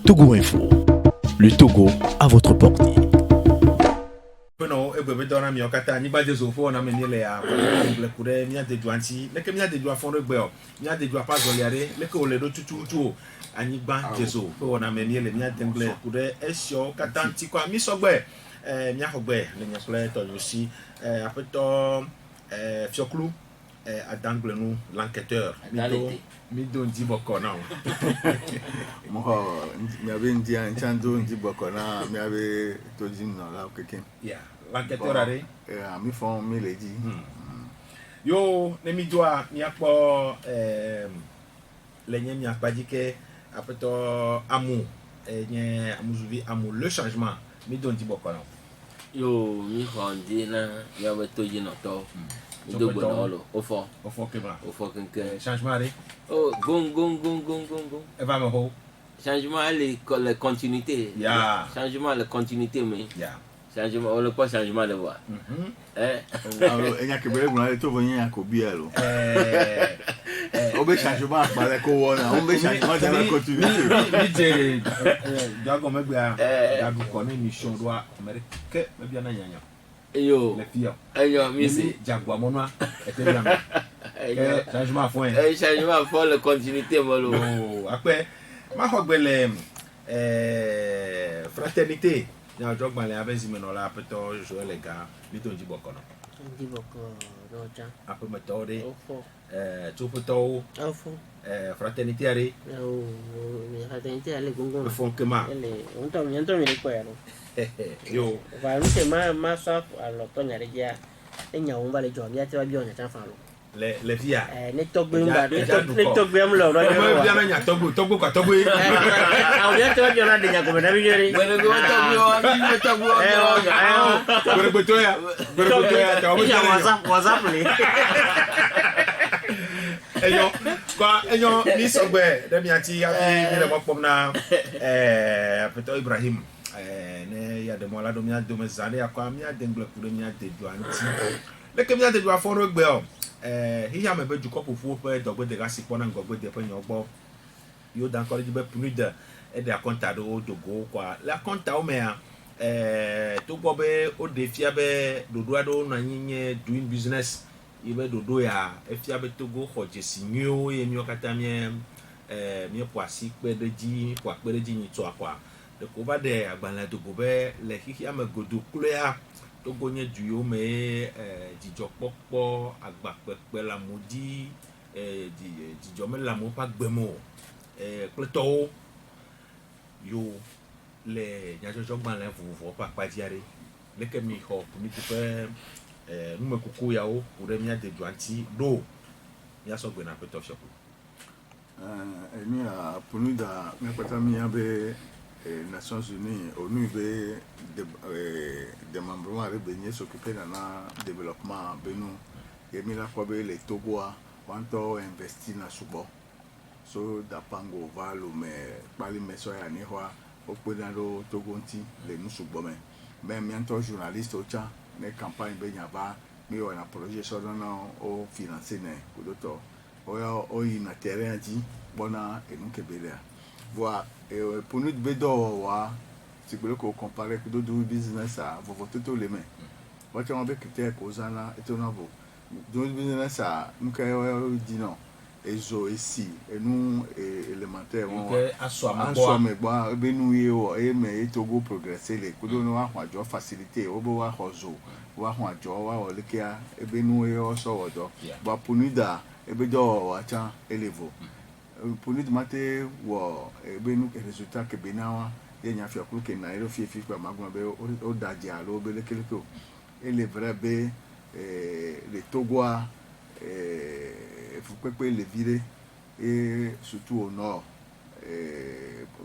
Togo Info. Le Togo à votre portée. No egbe dona mi okata ni baje zo fo na me ni le ya le kure mi ade duanti le ke mi ade dua fo regbe o mi ade dua pa zo liare le ke o le do tutu ani gba jeso fo na me ni le mi ade ngle kure esio kata nti kwa mi sogbe mi ahogbe le nya kule to yosi apeto fioklu adangle nu l'enquêteur mi do ndi boko na mo mi ave ndi anchando ndi boko na mi ave to jin no la keke yeah l'enquêteur are mi fon mi leji yo ne mi doa mi akpo le nye mi akpadike apeto amu nye amuzuvi amu le changement mi do ndi boko na yo mi hondi na ya beto jino to do bonolo o fo kebra o fo kenke changement are oh gong e va me ho changement la continuité yeah changement la continuité mais yeah changement on le pas changement de voix alors enya ke bele guna to bonye ya ko bielo obe changement apale ko wona obe changement de la continuité mi je dago megbe dago ko na mission do amerique me bia na nyanya yo le fia yo mi si jagwa monwa ete bia changement fo changement fo la continuité molo après ma hogbele fraternité na jogba le avec zimenola peto jo les gars bito njiboko no njiboko roja apo metode ofo tu peto ofo fraternité are mi fraternité ale gungun fon kema ele onto mi le kwero yo va lu se ma sa alo to nyare ja enya won vale jo bia te ba bi onya tan fa lo le via ne togbe mba ne togbe am lo ro mo bia na nya togbo kwa togbo a bia te ba bi na de nya ko na bi yori bueno go togbo gbe to ya ta o ya whatsapp le enyo ni sogbe de mi ati abi mi le mo pom na peto Ibrahim ne ya de mo la do mi ado me zane akwa mi ade ngle kure mi ade do anti le ke mi ade do afon ro gbe o hiya me be ju kopo fu pe dogbe de ga sipo na ngogbe de pe yan gbo yo dan ko be punude e de akonta do dogo kwa la konta o me a to gbo be o de fia be dodo ado na nyenye doing business ibe dodo ya e fia be togo ho jesinyo ye mi okata mi poasi pe de ji kwa pe de ji ni to akwa de ko ba de agbanla dogo be le hiya me godo kule ya togo nye duyo me jijo popo agba pepe la modi jijo me la mo pa gbemo pleto yo le nyajojo gban le vuvu pa padiare le ke mi ho mi ti pe nu me kuku ya o ure mi ade duanti do ya so gbe na peto shop emi a punuda me pata mi abe Nations Unies ONU be démembrement avec Benin s'occuper dans le développement benu et mi la quoi les Togo wanto investi na subo so da pango valo me pali meso ya ni hwa okpeda do Togo nti le nu subo me mi anto journaliste ocha ne campagne be nyaba mi o na projet so na o financer ne kudoto o yi na terrain di bona enu kebele voilà pour nous bedo wa si vous voulez comparer que d'autres business à vous voter tous les mains votre on veut quitter cause là et on a vous d'autres business à nous dit non et zo ici et nous élémentaire on assoit mais bon be nous yo et mais Togo progresser les kudo no wa jo facilité obo wa hozo wa jo wa le kia e be nous yo so wodo ba pour nous da e be do wa cha elevo pour nous demander wo benu résultat que benawa ye nya fi akuru ke na ero fi pa magma be o daji alo be lekeleko et le vrai be les Togois faut que les virer et surtout au nord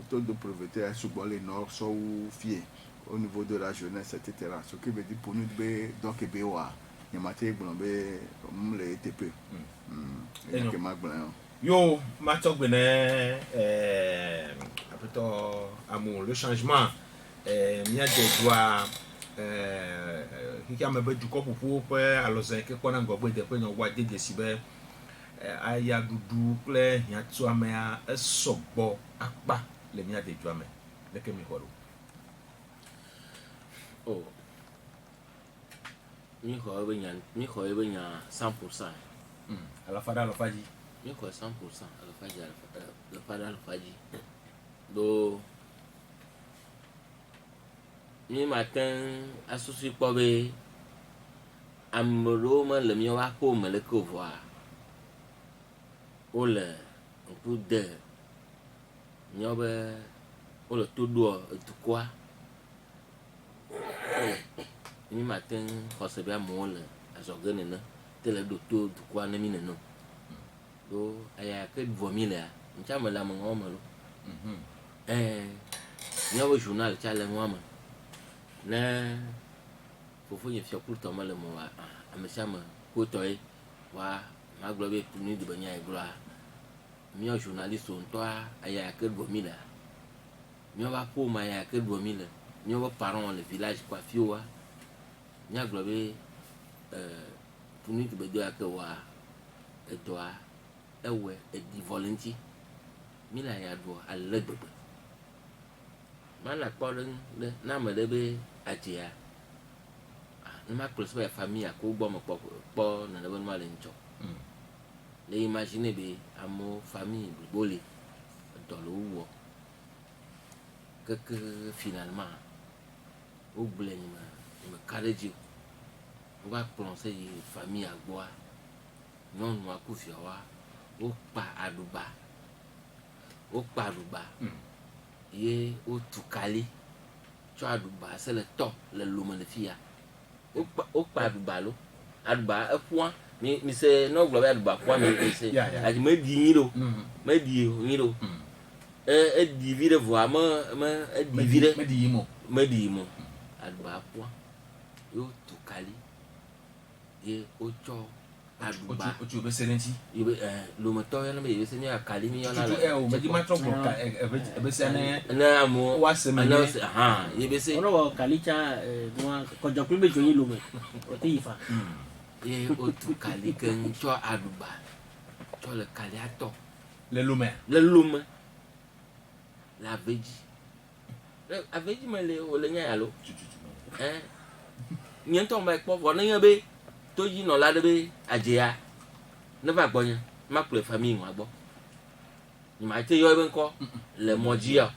taux de pauvreté sur le nord sont fiés au niveau de la jeunesse etc. Ce qui veut dire pour nous be donc be wa nyamate gbolombe le TP et que magma yo matogbene apeto amu le changement mi a de doit hika me be du ko popo pe alozen ke kona ngogbe de pe nyo wa de sibe aya dudu kle nya tu amea esogbo akpa le mia de djame le ke mi horo Oh. Mi ko be nya 100%. ala fada ala faji Mi ko 100% ala faji ala fada ala faji. Do mi matin asusu po be amro ma le mi wa ko me le ko voir. O le pour de nyobe o le todo tu quoi. Mi matin khose bia mo le azogene na tele docteur du quoi na mi no do aya ke vomi le ncha me la mo ngoma lo nyawo journal cha le ngoma na fofo ye fia pour tomber le mo a me chama ko toy wa ma globe puni de banya igla mi journaliste on toi aya ke vomi le mi va pour ma aya ke vomi le mi va parents le village quoi fioa nya globe puni de bedo ke wa etoa ewe di volunteer mi la ya do allegbe mana kpɔɖeŋu ɖe na ame ɖe be adzia ne ma kplɔ sebe famille ko gbɔ me kpɔ nane be numa le ŋdzɔ le imagine be amewo famille blibo le dɔ le wo wɔ keke finalement wo gblẽ nyime ka ɖe dzi o va kplɔ se yi famille agbɔa nyɔnua ku viawoa wo kpa aɖuba ye o tukali tsɔ aɖuba se le tɔ le lome le fia o kpa aɖuba lo aɖuba eƒua mi se ne gblɔ be aɖuba ƒua mi se ati me di nyi ɖo me di nyi ɖo edi vi ɖe vɔa me edi vi ɖe me di mo aɖuba ƒua yo tukali ye o tsɔ aɖuba o tu be serenti yobe lometɔ yɔna be yobe se ne akali mi yɔna le o me di ma trɔ gbɔ ka be se ne amo wa se me yobe se ono wa kalicha dua kɔjɔ kple be jonyi lome o te yifa ye o tu kali ke tsɔ aɖuba tsɔ le kali atɔ le lome le avedzi avedzi me le o le nya ya lo nye ŋutɔ me kpɔ vɔ ne nye be to dzi nɔ la ɖe be adzia ne va gbɔ nye ma kplɔ famille ŋua gbɔ ma te yɔ ebe ŋkɔ le mɔ dzi ya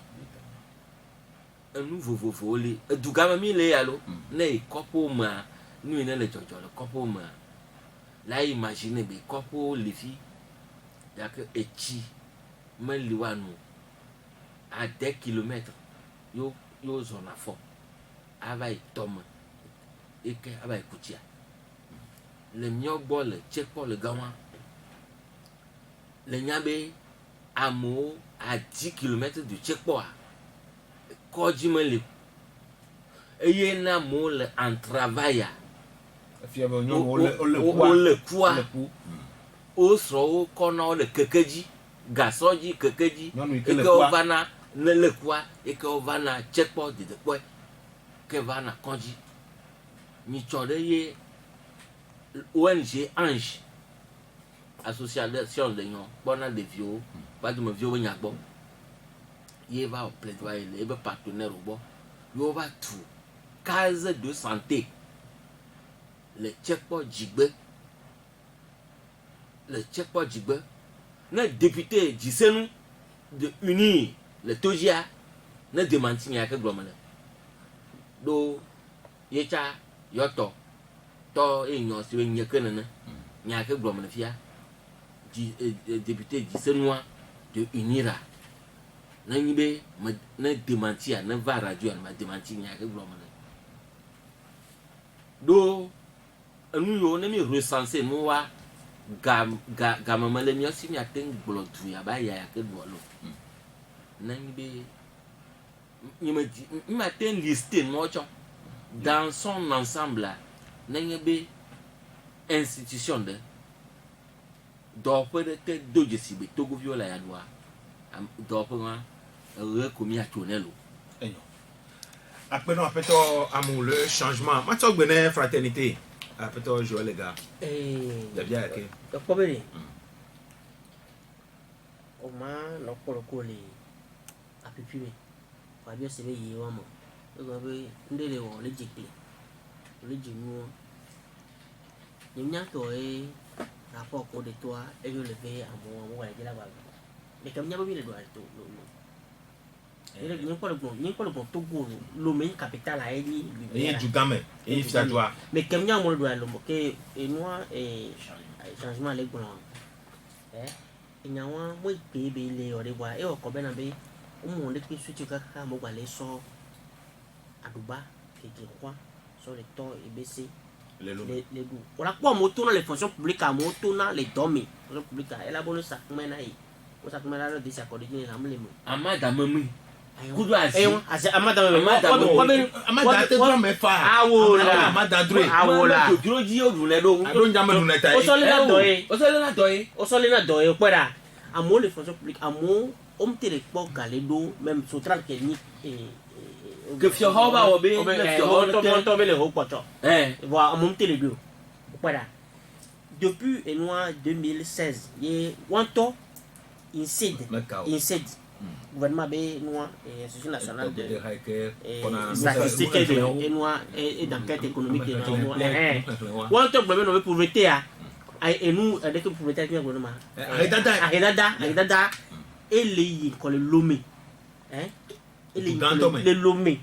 enu vovovowo li edu game mi le ya lo ne yi kɔƒewo mea nu yi ne le dzɔdzɔ le kɔƒewo mea la imagine be kɔƒewo li fi gake etsi meli wa nu à 10 km yo zɔna fɔ ava yi tɔme eke ava yi kutsia le miɔ gbɔ le tsekpɔ le gama le nya be amewo à 10 km du tsekpɔa kɔdzi me li eye na amewo le en travail fia be nyɔnu o le kua o srɔ̃wo kɔna wo le keke dzi gasɔ dzi keke dzi eke wo vana ne le kua eke wo vana tsekpɔ dedekpɔe ke vana kɔdzi mitsɔ ɖe ye ONG Ange association le nyɔ kpɔna ɖeviwo vadumeviwo be nya gbɔ ye va wɔ plaidoyer le ebe partenaire gbɔ ye wo va tu case de santé le tsekpɔ dzigbe ne député dzisenu de unir le todzia ne demanti nya ke gblɔme le ɖo ye tsa yɔtɔ tɔ eye nyɔ si be nye ke nene nya ke gblɔme le fia député dzisenua de unira ne nyi be ne demantia ne va radio ma demanti nya ke gblɔme le ɖo enu yiwo ne mi recenser nu wa gameme le mia si mia te gblɔ du ya ba ya ke ɖoa lo ne nyi be mi ma te lister nuwo tsɔ dans son ensemble ne nye be institution ɖe dɔwɔƒe ɖe te do dzesi be togoviwo le ya ɖoa dɔwɔƒe ma ɣe ko mi atso ne lo apenɔ aƒetɔ amu le changement matsɔ gbe ne fraternité aƒetɔ Joël lega dabia yake ekpɔ be ne o ma nɔ kpɔ ko le à pupiller pour bien se veiller au moment donc ndele wo le jikle le jimu nyamnya to rapport ko de toi et je le vais à moi ouais de la bas mais comme nyabo bi le doit to ele ni ko le bon to go lo me capital a ni et du gamin et il fait toi mais comme nyamo le doit lo que et moi et changement les bon et nyawa mo bebe le ore wa e o ko be na be o mo le ki switch ka mo gba le so aduba que je crois sur les temps et baisser les goûts. On a quoi moto dans les fonctions publiques à moto dans les domaines publics et la bonne ça comment na yi o ça comment la désaccord de les amle mo amada mami kudu asi amada te drum me fa awola amada dre awola duro ji o dun le do adon jama dun na tai o so le na doye kwera amo les fonctions publiques amo o mtere po galedo même sotral que ni que fio hoba obe to be le ho poto voilà amo mtere do kwera depuis et moi 2016 ye wanto incide gouvernement be noa et institution nationale de statistique et noa et d'enquête économique de noa wanto gouvernement no be pauvreté et nous avec pauvreté qui gouvernement arredada et les ko le lomé et les lomé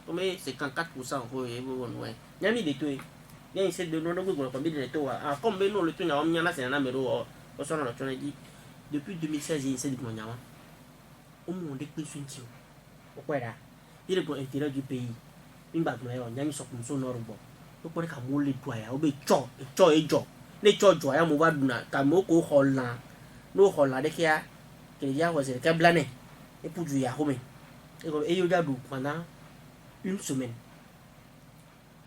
comme 54% ko e bo ouais nyami de to bien c'est de non ko ko bi de to comme be no le to na nyana se na mero o so na lo tona di depuis 2016 il s'est dit mon nyama au monde que sunti o kwera il est pour intérêt du pays imba no yo nyami so kumso no rubo o ko ka mo le to ya o be cho e jo ne cho jo ya mo ba duna ka mo ko hola no hola de kia que ya was el ka blané et pour du ya home et yo da du pendant une semaine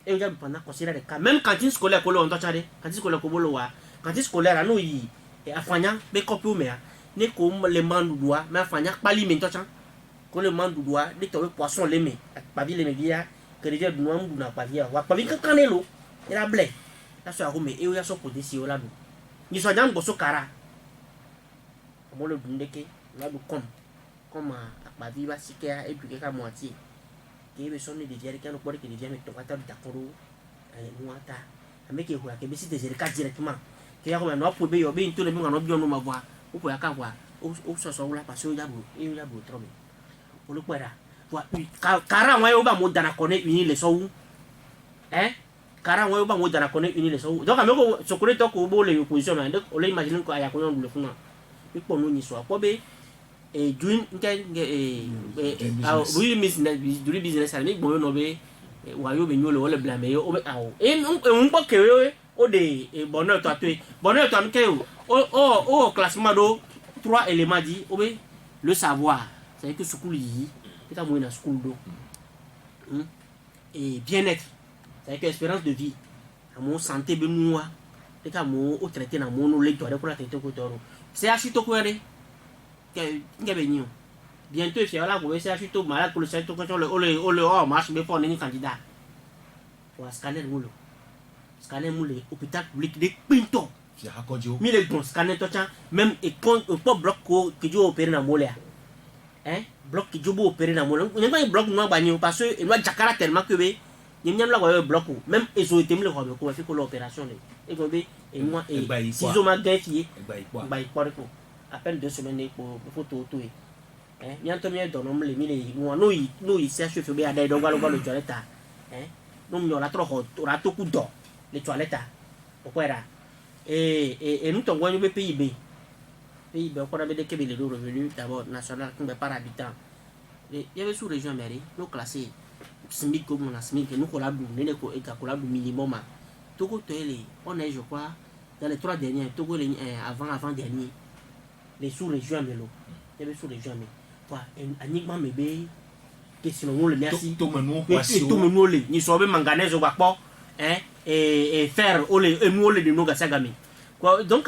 et yo da pendant considérer ka même cantine scolaire ko lo on to chade cantine scolaire ko bolo wa cantine scolaire no yi e afanya be copy o mea ne ko le mandu doa mais afanya pali men to chan ko le mandu doa de to poisson le me pa bi le me bia que les gens du noam du na pa bia wa pa bi kan kanelo era blé la so ahome e o ya so ko de si o la do ni so jam go so kara mo le dundeke la do comme pa bi ba sikia e puis ka moitié ke be sonne de dire que no pode que de me to kata da koro nuata ameke ho ya ke be si de dire ka directement que ya comme no pour be yo be into le bi ngano bi onu ma voix o po ya ka wa o so so la parce o ya bu trop bien o lo pera wa kara wa yo ba mo dana koné uni le so kara wa yo ba mo dana koné uni le so donc ameko sokore to ko bo le opposition mais o le imagine ko aya ko yon le funa ipo no ni so ko be during oui business avec bon no be wa yo be nyolo le blame yo o be awo un po ke yo o de bonheur to atwe bonheur to amke o classement do 3 éléments dit o be le savoir c'est que school yi peut à na school do et bien-être c'est que espérance de vie amo santé be nuwa peut à mo o traiter na mo no le to de ko la traiter ko toro c'est achito ko re que bientôt il là vous c'est achito malade pour le secteur quand le marche mais pour ni candidat pour scanner moule hôpital public de Pinto mi le bon scanner to chan même et pas bloc ko que jo opérer na moule bloc que jo bo opérer na moule on pas bloc no ba ni parce que il va jakara tellement que be nyam la wa bloc même ils ont été me le ko fait ko l'opération et ko be et moi et si zo ma gafier ba ipor ko à peine 2 semaines pour photo tout bientôt mieux dans le mille nous ici à chauffeur bien d'ailleurs on le toilette nous on a trop on a tout coup d'eau les toilettes pourquoi là et nous t'envoie le PIB on a des les revenus d'abord national comme par habitant il y avait sous région mairie nous classés SMIC comme on a SMIC nous collaborons nous ko et collaborons minimum tout côté on est je crois dans les 3 derniers tout avant dernier les sous-régions melo il y avait sous-régions mais quoi uniquement mais be question on le merci tout le ni so be manganèse au bakpo et fer o le emu le de no gasagami quoi donc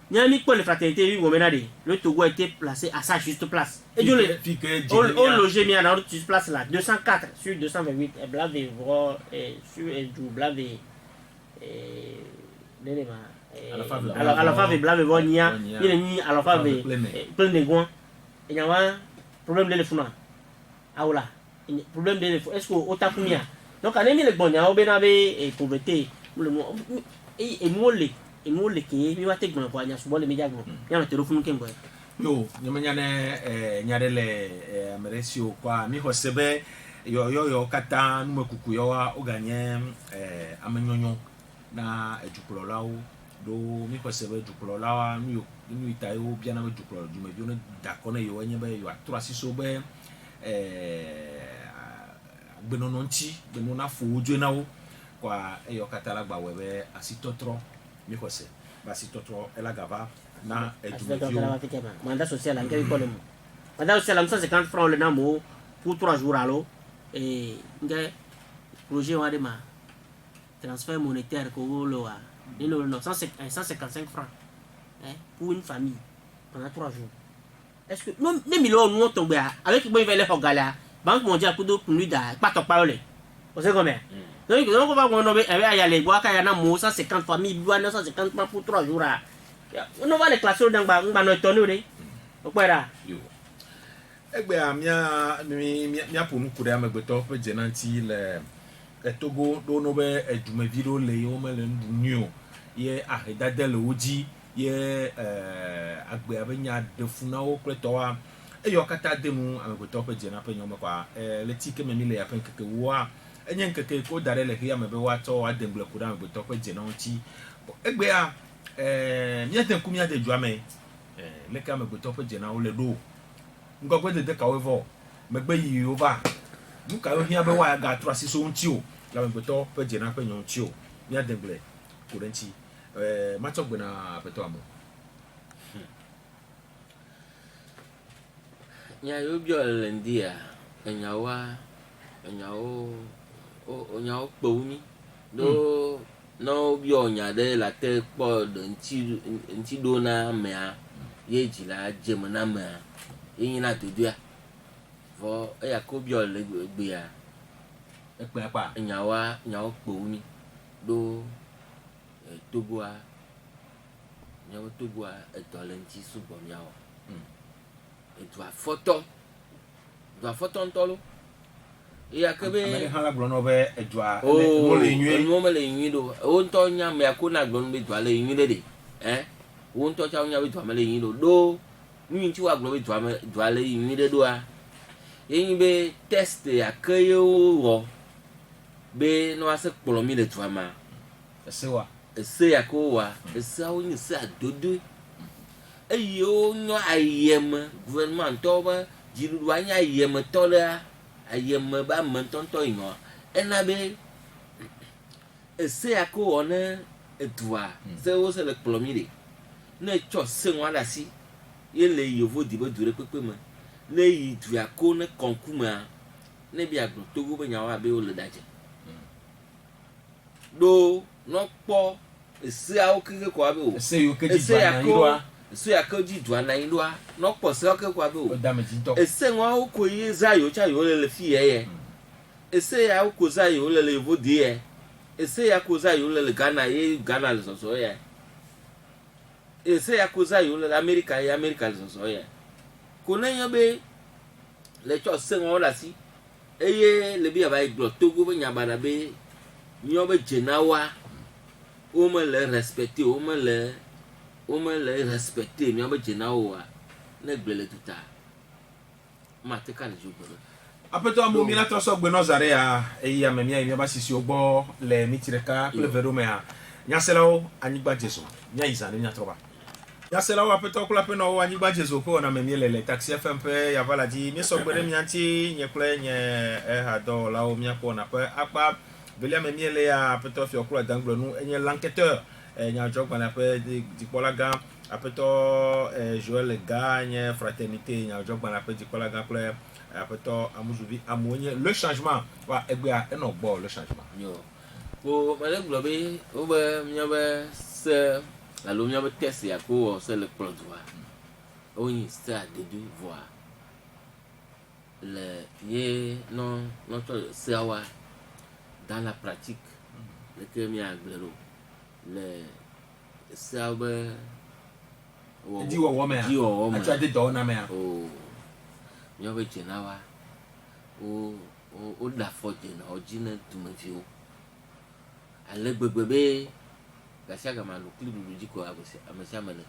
nyami pour les fraternités oui menade le Togo a été placé à sa juste place et je le logé mis à notre juste place là 204 sur 228 et blave et sur et du blave et à la fin de blave vonia il est ni à la fin de plein de goin et y a problème de l'effuna ah voilà problème de l'effuna est-ce que otakunia donc anemi le bon ya obena be e converter le mo e mole ke mi wate gbon po anya so le meja gbon ya na telefonu kengo yo nyamanyane nyare le ameresio kwa mi hosebe yo kata nume kuku yo wa oganye amenyonyo na ejupulolawo do mi hosebe ejupulolawa mi itayo bia na ejupulolawo du me bi no dakone yo enye be yo atura siso be benononti benona fojo na wo kwa yo kata la gba webe asitotro mi hose basitotro elagava na mandat social en quelque chose mandat social 150 francs le namo pour 3 jours allo et nga projet wa de ma transfert monétaire ko lo wa non 155 francs pour une famille pendant 3 jours est-ce que non les millions nous tomber avec bon il va hogala banque mondiale pour nous da pas to parler vous savez combien donc on va on va y aller boire kaya na mo 150 familles 150 francs pour 3 jours on va les classer dans ba no tonne okpera yo egbe amia mi aponu kure amegbeto pe jenanti le Togo do no be edume video le yo me le ndu ye ahedade le oji ye agbe abenya defuna wo kleto wa eyo kata demu amegbeto pe jena pe nyoma kwa le tike me mi le ya pen keke wa enyen keke ko dare le ya me be wa to ademble kura amegbeto pe jena onti egbe a mi ate kumi ade juame le ka amegbeto pe jena wo le do ngogwe de ka wevo megbe yi over nuka yo hia be wa ga trasi so nti o la amegbeto pe jena pe nyon ti o mi ademble kurenti macho gbena peto amo nya yo bio lendia enyawo kpomi do no bio nya de la te po de nti do na mea ye jila jem na mea yin na to dia vo e ya ko bio le gbe ya e pe apa nyawo kpomi do Togo est lenti sous bon yao et doit photo ntolo e akabe amere hala glono be edwa mo le nyi do o nto nya me akona glono be dwa le nyi de o nto cha nya be dwa me le nyi do nyi nti wa glono be dwa le nyi de do a yin be test akayo wo be no ase polomi le dwa ma sewa ese yakowa ese awon se adodo eyo nyo ayem gouvernement to ba jiru anya ayem to la ayem ba mentonto ino enabe ese yakowa na etwa se wo se le plomide na cho se nwa la si yele yovo di be dure pepe ma na yi du yako na konkuma na bi agbo Togo be nyawa be o le daje do no po ese awo keke kwa be o ese yo keji dwa na yidwa ese akoji dwa na yidwa no po se oke kwa be o damage to ese nwa o ko ye zayo cha yo le fi ye ese ya o ko zayo le vodi ye ese ya ko zayo le Ghana le so ye ese ya ko zayo le America le so ye ko na yo be le cho se nwa la si eye le bi aba iglo Togo be nyabana be nyo be jenawa o me le respecter mi aba jena o na gbele tuta ma te ka le jogboro apeto amo mi na troso gbe no zare ya eya me mi aba sisi ogbo le mitireka le verome a nyaselawo anyigba jesu nya izane nya troba nyaselawo apeto kula pe no anyigba jesu ko na me mi le taxi fm pe ya vala di mi so gbere mi anti nye kle nye ha do la o mi ko na pe apa Velia me miele ya apeto fi okura danglo nu enye l'enquêteur nya jogba na pe di Polaga apeto Joël gagne fraternité nya jogba na pe di Polaga ple apeto amuzubi amonye le changement wa egbe a eno gbo le changement yo ko male globe o be myabe se la lo myabe test ya ko se le plodwa o ni sta de du voir le ye non to se awa dans la pratique le que mi aglero le sabe di wo me a tu ade do na me a oh nyɔ be dzena wa wo da afɔ dzena wo dzi ne dumeviwo ale gbegbe be gasiagama lo kli ɖuɖu dzi ko ame sia ame le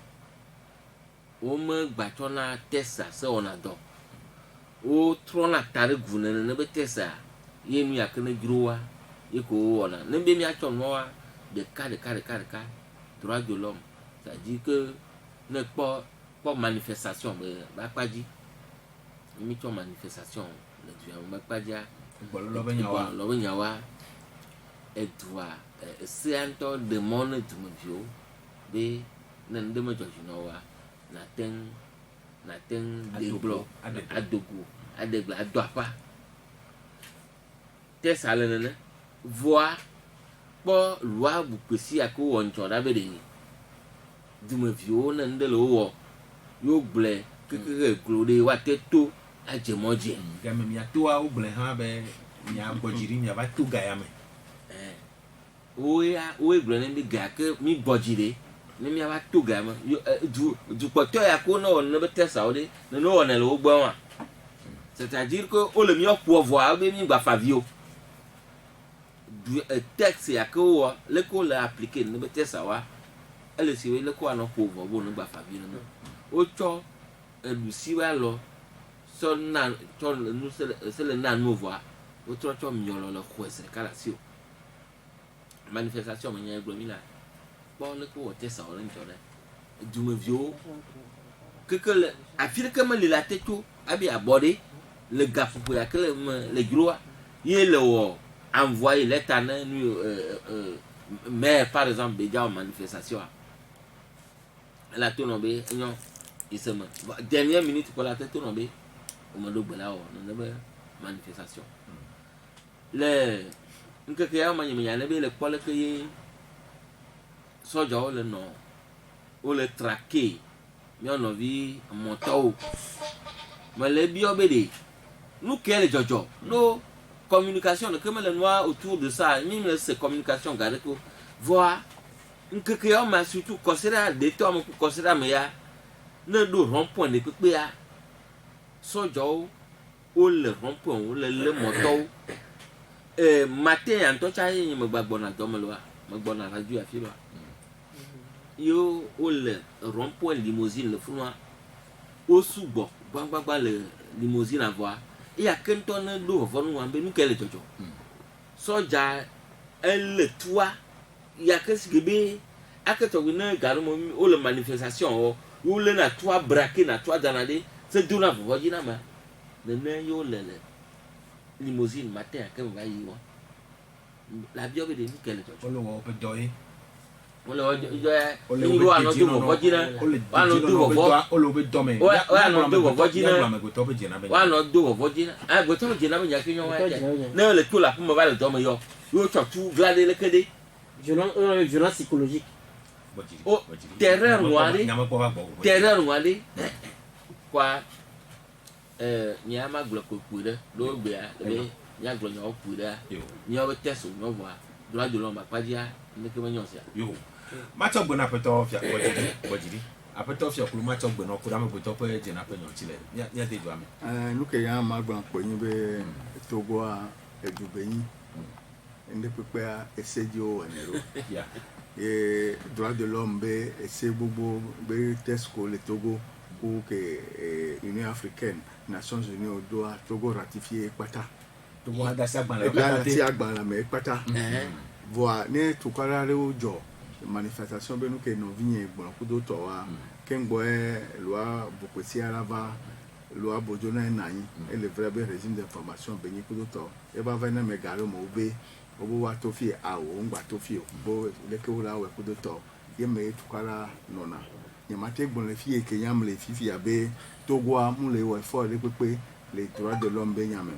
wome gbatsɔna tesa sewɔna dɔ wotrɔna ta ɖe gu nene be tesa ye nu yake ne dzro wa ye ko wowɔna ne be miatsɔ nua wa ɖeka droit de l'homme c'est-à-dire que ne kpɔ manifestation be akpadzi mi tsɔ manifestation le dua me akpadzia gbɔlɔlɔ be nyawa lɔ be nyawa edua sea ŋutɔ ɖe mɔ ne dumeviwo be ne ŋɖe me dzɔdzi na woa nate ŋu de gblɔ adogo adegble ado aƒa tesa le nene voa kpɔ lua bukpesi yake wowɔ ŋtsɔ ɖa be ɖe dumeviwo ne ŋɖe le wowɔ yewo gblẽ kekeke glo ɖe woate to adze mɔ dzi game miatoa wo gblẽ hã be miagbɔ dzi ɖi miava to ga ya me woe gblɔ ne be ga ke mi gbɔ dzi ɖe ne miava to ga me dukpɔtɔ ya ko ne wɔ ne be tesawo ɖe ne wɔnɛ le wo gbɔ wa c'est-à-dire que wo le miaƒoa vɔa be mi gba faviwo texte ya ke wowɔ leke wole appliqué ne be tesawoa ele si be leke woanɔ ƒo vɔ bo ne gba favi ne wotsɔ eɖusi wa lɔ tsɔ nu se le na nu vɔa wotrɔ tsɔ miɔlɔ le xɔe se ɖeka le asi o manifestation me nya gblɔ mi la kpɔ leke wɔ tesawo le ŋdzɔ ɖe dumeviwo keke le afi ɖeke me li la te tso abi abɔ ɖe le gaƒoƒo ya ke le dzroa ye le wɔ envoyé lettre ne nu maire par exemple be dza wɔ manifestation la to nɔ be enyo iseme dernière minute ko la te to nɔ be o me do gbe la wɔ ne be manifestation le nkeke ya ma nyemenya ne be le kpɔ leke ye sɔdzawo le nɔ wo le traqué miɔnɔvi mɔtɔwo me le biɔ be ɖe nu ke le dzɔdzɔ no communication le keme le nua autour de ça mi me se communication ga ɖe ko voa nkeke ya ma surtout kɔsiɖa detɔ me kɔsiɖa me ya ne ɖo rond-point ɖe kpekpea sɔdzawo wo le rond-point wo le lé mɔtɔwo matin ya ŋutɔ tsa ye me gbagbɔna dɔme le wa me gbɔna radio afi le wa yo wo le rond-point limousine le funua wo sugbɔ gbagbagba le limousine voa eya ke ŋutɔ ne ɖo vɔvɔ nu wa be nu ke le dzɔdzɔ sɔdza ele tua ya ke si ke be ake tɔgbi ne ga ɖo me wo le manifestation wɔ wo le na tua braqué na tua dana ɖe se do na vɔvɔ dzi na ma nene yo le limousine matin ya ke me va yi wa la biɔ be de nu ke le dzɔdzɔ wole wɔ woƒe dɔ ye wole wɔ dɔ ye wo anɔ do vɔvɔ dzi na wo anɔ do vɔvɔ wole woƒe dɔ me wo anɔ do vɔvɔ dzi na amegbetɔ be dzena be wo anɔ do vɔvɔ dzi na agbetɔ be dzena be nya ke nyɔ wa ne le to le aƒe me va le dɔ me yɔ yo tsɔ tu gla ɖe leke ɖe violence psychologique o terreur ŋua ɖe kwa nya ma gblɔ kokui ɖe ɖo gbea be nya gblɔ nyawo kui ɖea nyawo be test nyɔ vɔa droit de l'homme akpadzia neke me nyɔ sia yo matsɔ gbe na aƒetɔ fia gbɔdzidi aƒetɔ fia kulu matsɔ gbe na ko ɖe amegbetɔ ƒe dzena ƒe nyɔtsi le míade dua me nu ke ya ma gblɔ kpɔ nyi be Togoa edu be nyi ŋɖe kpekpea ese dzi wo wɔnɛ ɖo ye droit de l'homme be ese gbogbo be tesco le Togo ou que Union africaine Nations Unies o doa Togo ratifié kpata Togo adasi agbalẽ adasi agbalẽ me kpata voa ne tukara ɖewo dzɔ manifestation be nu ke nɔvinye gbɔn kudo tɔ wa ke ŋgbɔ loa bokpesi ara va loa bodzona na anyi ele vrai be régime d'information be nyi kudo tɔ e va va ne me ga ɖo mo be wo wa to fi awo ngba to fi o bo leke wo la wɔ kudo tɔ ye me tukara nɔna nyamate gbɔn le fi ke nyam le fifi abe Togoa mu le wɔ fɔ le kpekpe les droits de l'homme be nyame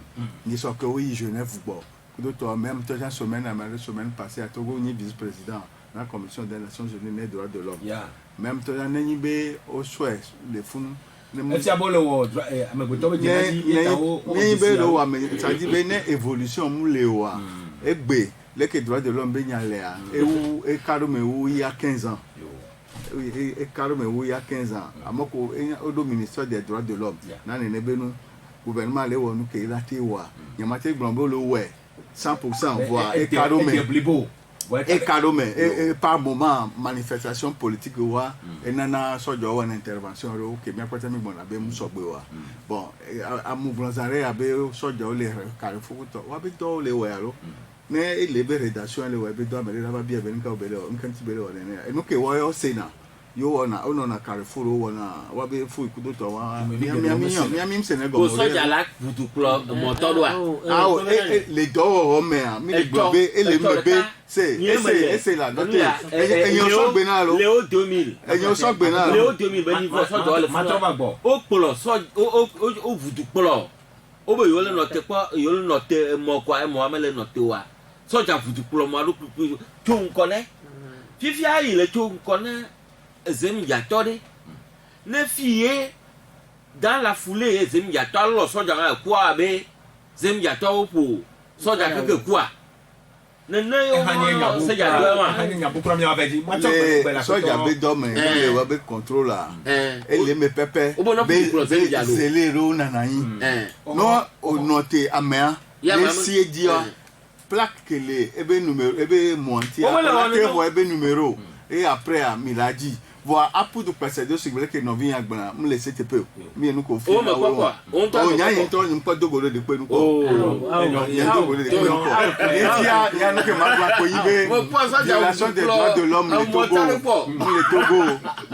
ni so que oui Genève gbɔ kudo tɔ même toute semaine passée à Togo ni vice-président la commission des Nations Unies des droits de l'homme même toute l'année be au souhait les fun eti abo le wɔ amegbetɔ be dzena dzi yetawo ne be le wɔ ame ça dit be ne évolution mu le wɔ egbe leke droit de l'homme be nya lea ewu e kado me wu ya 15 ans e kado me wu ya 15 ans amoko o do ministère des droits de l'homme na ne be nu gouvernement le wonu ke la te wa yamate glombo le ouais 100% voix et caromé et par moment manifestation politique wa et nana sojo wa intervention ro ke mi akwata mi gbon abe mu sogbe wa bon amu blanzare abe sojo le Carrefour to wa be to le wa ro ne ile be rédaction le wa be do amere ba bia be nka obele o nka ti bele o ne no ke wo yo say na yo wona ono na Carrefour wona wa be fu ikudo to wa mi Senegal ko soja la butu club motor wa le do o me mi le gbe ele mebe c'est la noté eyan so gbe na lo Léo 2000 eyan so gbe na Léo 2000 be ni soja le o polo so o butu polo o be yo le noté pa yo le noté mo kwa mo amele noté wa soja butu polo mo alo to nkone fifi ayi le to nkone Zem Yatode ne fié dans la foulée Zem Yatode lo soja na kwa be Zem Yatode pour soja que quoi ne yo soja do ma hanya bu premier aveji ma to be la soja be do me le wa be contrôler ele me pepe be zelero na yin no o noter amea le si dia plaque que le ebe numéro ebe monter ebe numéro et après à Miladi voir apu do précédent sur que non vient agba me laisser te peu mi enu ko fi o nya yin to ni do golo de pe nu ko yin do golo de pe nu ko ya no que ma gba ko yibe violation des droits de l'homme le Togo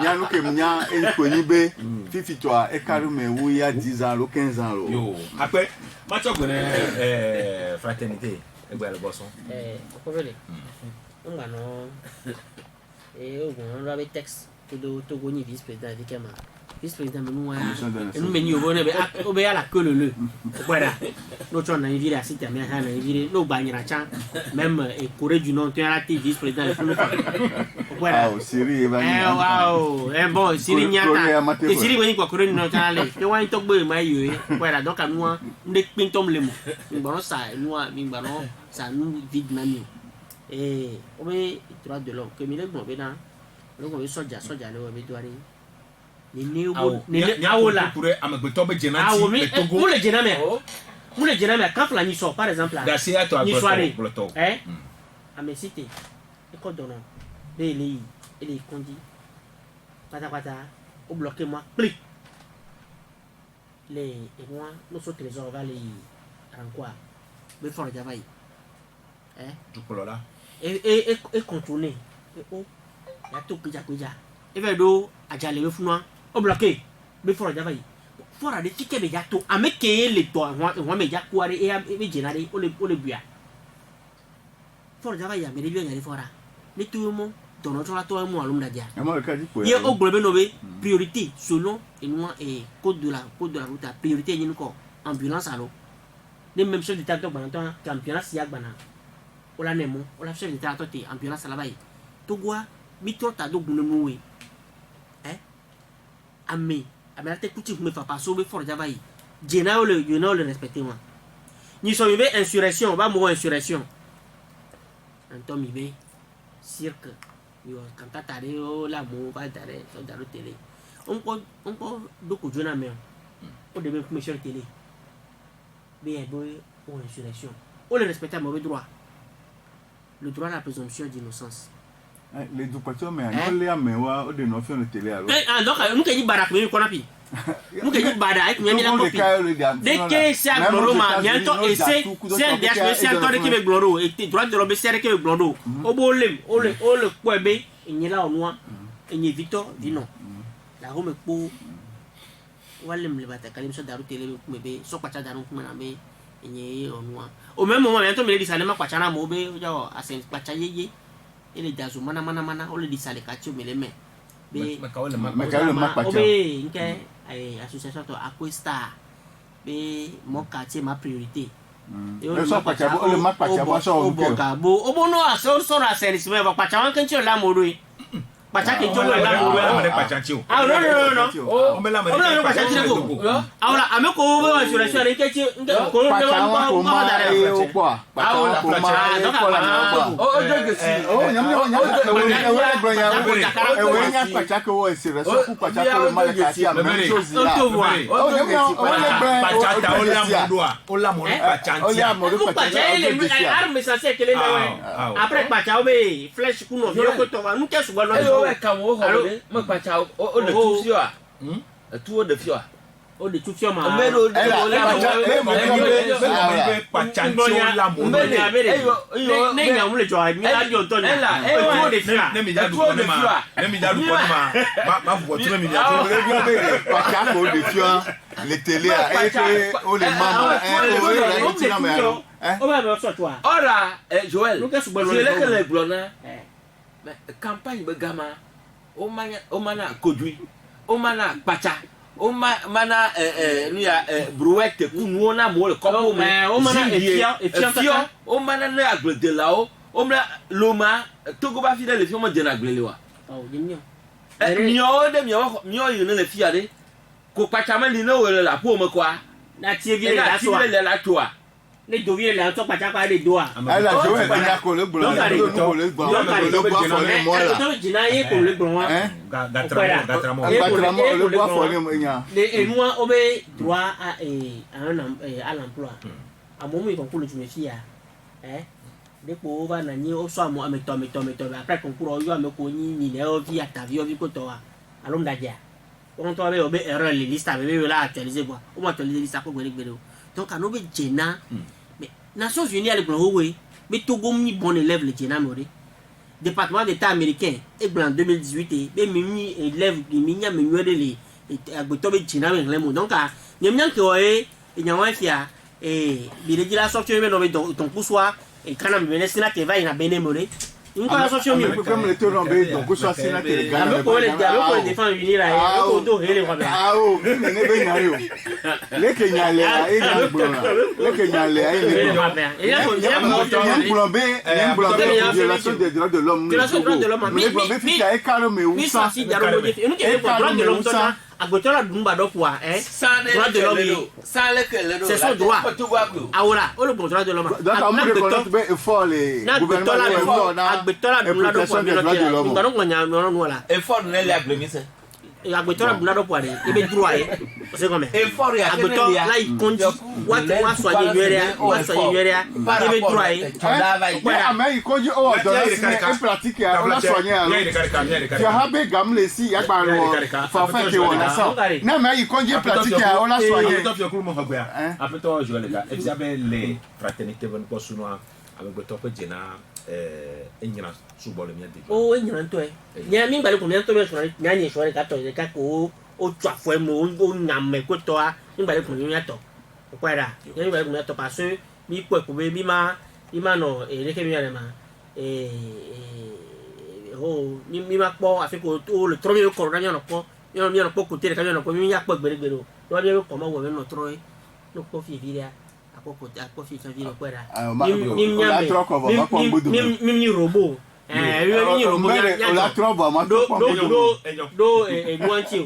ya no que nya en ko yibe fifi toi e karume wu ya 10 ans lo 15 ans lo yo après ma to gone fraternité e gba le boson ko vele ngano on avait texte de Togo ni vice-président avec Kema. Vice-président nous menu au be à la queue le. Voilà. Notre on a invité à citer mais on a invité nos bagnara chan même et Corée du Nord tu as été vice-président voilà. Ah, Syrie wow. Bon, Syrie nyata. Et Syrie venu quoi Corée du Nord aller. Que wa tok be mai yo. Voilà, donc à nous on est pintom le mot. Bon ça nous ça nous vide nani. Et on est droit de l'homme que mille bon bena le ko soja le we doare ni ni awola pour amagbeto be jenati le Togo mu le jename quand la ni sort par exemple là ni soirée à mes cités et qu'on donne les condi pata au bloquer moi pli les et moi nos trésors va les en quoi me fort travail du colola et contourner et ya to kuja e ve do ajale we funwa o bloquer be foro java yi foro de tike be ya to ameke le to won me ya kuare e be jenare o le bua foro java ya me de bien ya fora ni tout mo dono to la to mo alum da dia ye o gbe no be priorité selon et nous et code de la route priorité ni ko ambulance alo les mêmes chefs d'état to banton championnat siak bana o la nemo o la chef d'état to te ambulance la bay to gwa mito ta do gunu nuwe ame la te kuti me fa passo be for java yi jena o le respecter moi ni so be insurrection ba mo insurrection anto mi be cirque yo kanta tare o la mo ba tare so daro télé on ko do ko jona me o de be commission télé be boy o insurrection o le respecter mo be droit le droit à la présomption d'innocence. Les doupations mais on les amewa o de no fion télé alors donc nous que ni barak me ko na pi nous que ni bada avec mi la copie de que c'est gloro ma bientôt et c'est DHB c'est encore qui be gloro et droit de l'obé c'est qui be gloro o bolem o le kwebe ni la onwa ni Victor Vino la home po walem le bata kalim so daru télé me be so kwacha daru kuma na be ni onwa au même moment bientôt me dit ça ne ma kwacha na mo be jo asen kwacha yeye ele dazu mana o le disale katio meleme be obe nke association to Aquesta be mo quartier ma priorité e so pa chabo le ma pa chabo so o boka bo obo no aso so na service me ba pa chawan kan chi la mo ro Pacha que yo la Ah, no. On me la Ahora, a mí como veo sur la ciudad que con après Pacha obé flèche kuno vieux que toi nous qu'est-ce que nous Kamu hole mo pacha o de tufio a tuo de fio a o de tufio ma mero de ne nya mu le jo mi la jo to ni tuo de fio ne mi ja du ko ma bu tu mi ja Pacha ko de fio les télé o les maman o ba me so to a ora Joël nous qu'est-ce que c'est le que les blona mais campagne be gama o mana kodui o mana pacha o mana nuya brouette kunu na mo le kopo mais o mana efia o mana na agbede la o mana loma togo ba fi le fi o ma jena agbele wa oh dinyo mio de mio yu ne le fi ade ko pacha ma ni na wo la po mo kwa na tie vie la toa ne dovie la to Pacha kwa de doa elle a joué il ko le blanc le jina ye ko le blanc le bois formé moya et moi on met droit à l'emploi à moment il concours tu me fia depo va na ni o so amo ameto après concours yo ameko ni le o vi atavio vi ko to wa alom daja on to be obe erreur les listes avec là actualiser quoi on actualiser liste ko gbere donc à nobe jena mais Nations Unies à l'Eglon mais Togo mi bon élève le jena moré département d'état américain et blanc 2018 et mimi élève mi nya me nyode les agbotobe jena me lemo donc à nyamnya ko e nyawa fia bi de la software me no be ton pousoir et quand on venait sina que va ina bene moré une fois la software mi comme le tour tombé donc pousoir sina que le gars ko le défend unir là ko do hele ko oh ne be nyare o le ke nyale ai na blona le ke nyale ai ne blombe violation des droits de l'homme mais blombe fi ka e karo me usa si daro do je nous que droit de l'homme agbotola dumba do quoi droit de l'homme ça le que le c'est son droit ahora o le droit de l'homme donc on me reconnaît be effort les gouvernements agbotola dumba do quoi ngano ngonya no la effort ne le agremise agbotola dumba do quoi ibe droit c'est comme effort ya agbotola là il conduit wa soigner yuria ibe droit mais il conduit au dans pratique on soigner tu as be gamle si ya gba fa fa ke wona sa na mais il conduit pratique on la soigner to fi okuru mo hagba après to Joël ga e fiabe les fraternité ben ko suno avec to ko jena enyina subole mi ade o enyina to nya mi gbale ko mi to be so nya ni so ka to ka ko o twa fo mo o nyame ko to a mi gbale ko mi to ko era mi gbale ko mi to parce mi ko be mi ma no le ke mi ya ma mi ma po afi ko o le trobi ko ra no po mi no po ko tere ka no po mi ya po gbere o lo bi ko ma wo no troi no po fi vida akoko fi kan vi ko era mi robot mi robot la trobo ma do nuantiu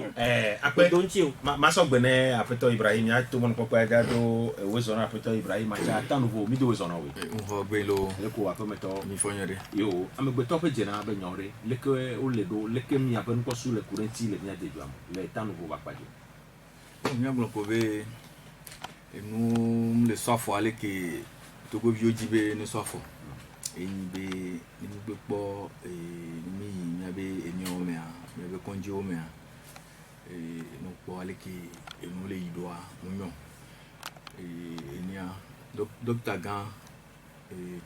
après dontiu ma so gbene afeto Ibrahim ya to mon papa ga do we zona afeto Ibrahim acha ta nouveau mi do we zona we on gbe lo le ko akometo mi fonyere yo amegbe to pe jena be nyore le ke o le do le ke mi apen ko su le courant le nya de juam le ta nouveau ba paje on ya blo ko be et nous le soifo ale que Togo bio jibe ne soifo et ni be po mi nyabe enyo me a be konji o me a no po ale que nous le idoa monyo nia docteur Gan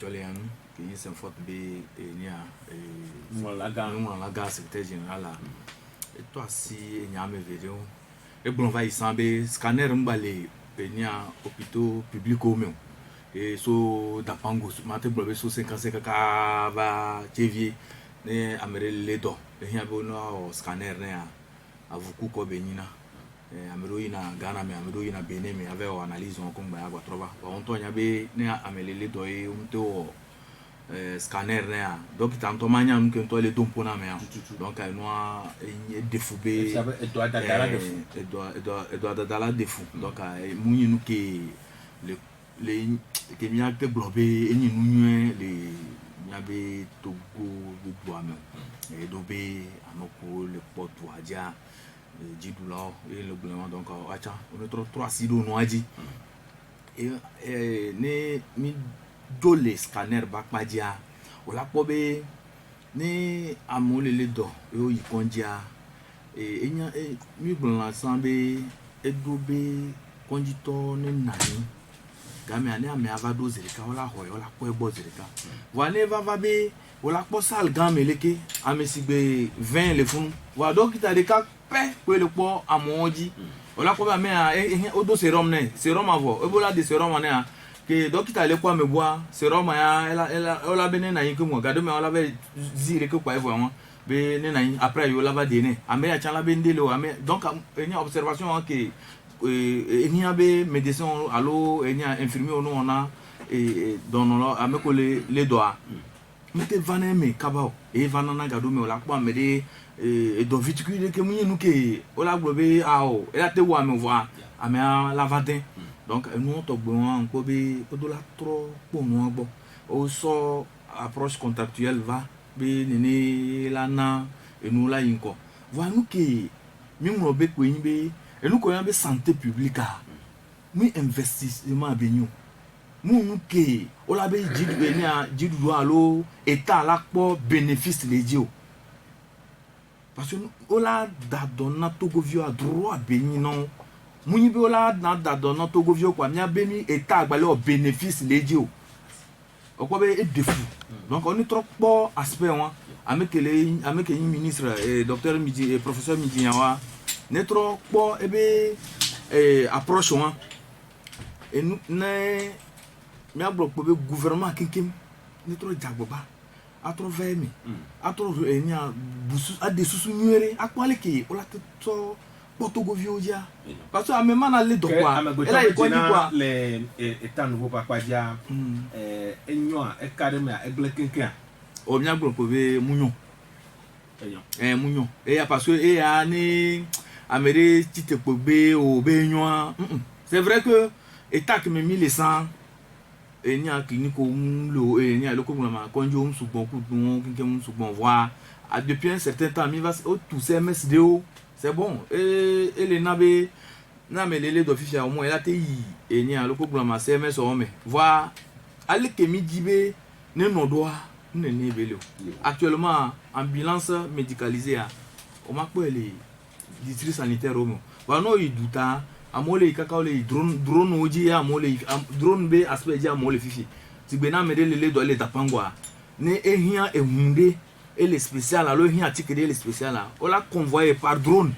Tolean qui est un fort be nia la ga secrétaire général et toi si nyame vedeo et bon va y sambe scanner mbale penia hôpitaux publics au même et so da pango mate blobe so 55 ka va tv ne amere le do e hia bo no scanner ne a vuku ko benina amero ina Ghana me amero ina Benin me ave o analyse on ko ngba agwa trova on to nya be ne amele le do e unto scanner là donc tant to manya nous que to les dons pour na mais donc nous défaut be et doit dala défaut donc muni nous que les que mia te globé et nous les nyabe Togo de boame et dobé anoko le porto adia jidula et le gouvernement donc acha on est 3 sido no aji et ne mi dole scanner bakmadia ola pobe ni amolele do yo yikondia enya mi gbon ensemble edobe konjito ne nani game ani ame avado zerika ola hoyo ola po ebo zerika wane va be ola po sal game leke amesigbe 20 le fun wa dokita de ka pe ko le po amoji ola ko ba me odo serum ne serum avo ebola de serum ne a que dokita le kwa me boa serum ya ela bene na yin ko mo gado me ola be zire ko pa evo be ne na yin après yo la va de ne ame ya chala be ndele o ame donc enya observation que enya be médecin allo enya infirmier ono ona don no ame ko le doa mete vaneme kabao e vanana gado me ola kwa me de do viticule que munye nu ke ola globe ao ela te wa me voir ame la vatin donc nous to bon encore be odola trop pour nous bon au so approche contractuelle va be nene lana et nous la inko va nous que mi mo be ko yin be et nous ko yan be santé publique mi investissement be ñu mu nous que ola be jidu be ni a jidu alo état la po bénéfice les dio parce que ola da donna Togo vio a droit béni non muni be ola da donna Togo vio kwa mia béni état agbalé au bénéfice les dio okwa be e défaut donc on est trop bon aspect wa avec le ministre docteur Midi et professeur Midi yawa ne trop bon e be approche wa et nous ne mi ablo ko be gouvernement kinkim ne trop jagboba atro vemi atro enya busu ade susu nyere akwale ke ola to Togo vioja parce que même na le dokwa ela e ko ni kwa le état nouveau papa dia enyo e carrément e glekenken o mi agbo ko be munyo munyo ya parce que ya ni amere tite ko be o be nyo c'est vrai que état que me 1100 enya clinique o lo enya le ko ma konjo um sugbon ku dun kinke um sugbon voir depuis un certain temps mi va tout CMSDO c'est bon et les nabe na me lele do fifi au moins la te yi eni a loko blama CMS o me voir ale ke mi dibe ne nodoa ne bele actuellement ambulance médicalisée a o ma ko les district sanitaire o mo wa no yi duta amole kaka le drone oji ya amole drone be aspect ja amole fifi ti be na me lele do le tapangwa ne ehia ehunde et les spéciales alors il y a article les spéciales là on l'a convoyé par drone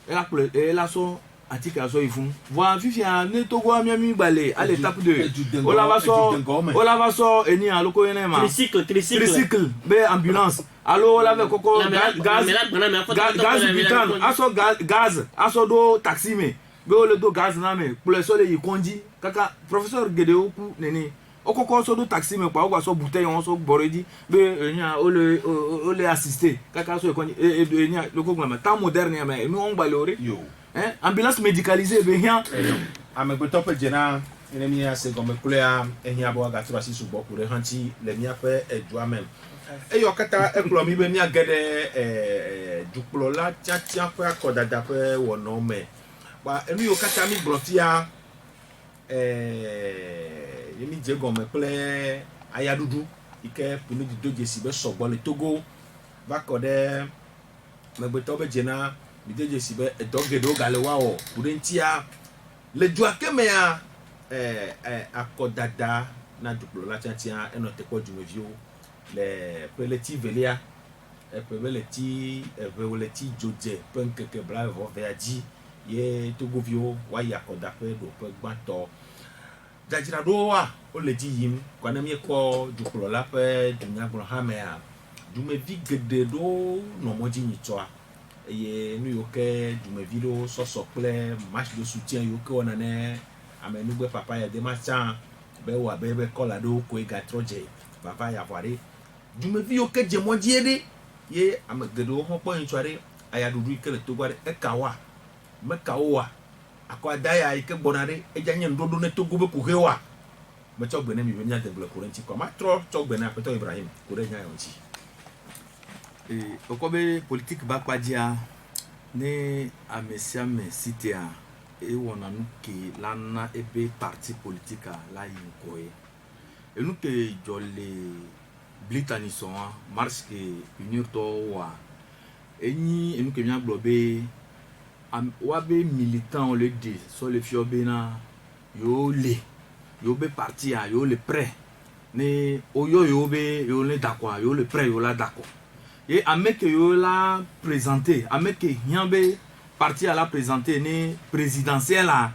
et là so article so ils font voir fifia ne Togo ami balé à l'étape 2 on la va so eni a loko ene ma tricycle be ambulance alors on la ve koko gaz butane aso gaz aso do taxi me be o le do gaz na me pour le sol y konji kaka professeur Gedeoku nene okoko so do taxi me kwa okwa so bouteille on so boredi be enya o le assister kaka so ekoni enya loko ngama ta moderne ama mi on balore ambulance médicalisée be hia amegbeto pe jena ene mi ase gome kulea ehia bo ga tura si subo kure hanti le mi ape edua men eyo kata eklo mi be mi agede duplo la tia pe akodada pe wono me ba enu yo kata mi brofia yemi je gome kule ayadudu ike punu di doje si be sogbo le Togo ba kode megbeto be jena mi doje si be edogedo gale wa o purentia le jua kemea akodada na duplo la tia eno te ko jumevio le peleti velia peleti veleti joje penkeke bravo veaji ye Togo vio wa yakoda pe do pe gbato jajira do wa o le ji yim kwana mi ko duplo la pe dunya gro hamea dumevi gede do no moji ni toa ye nu yo ke dumevi do soso ple match de soutien yo ke onane amenugbe papa ya de machan be wa be kola do ko ga troje va y avoir des dumevi au que moi dié ye amagedo ho po nchware aya dudu ke le Togo e kawa me kawa akwa daya ike bonare e janye ndodo ne Togo be kuhewa me chogbe ne mi be nya develop kurenti kwa ma tro chogbe na peto Ibrahim kure nya yonchi okobe politique ba kwadia ne amesiame sitia e wona nuke lana ebe parti politique la yinkoe e nuke jole blitani son marche ke unir to wa eni e nuke mia globe wabe militant on le dit so le fiobe na yo be parti a yo le prêt ne yo le d'accord yo le prêt yo la d'accord et avec yo la présenté avec nyambe parti à la présenter ne présidentielle là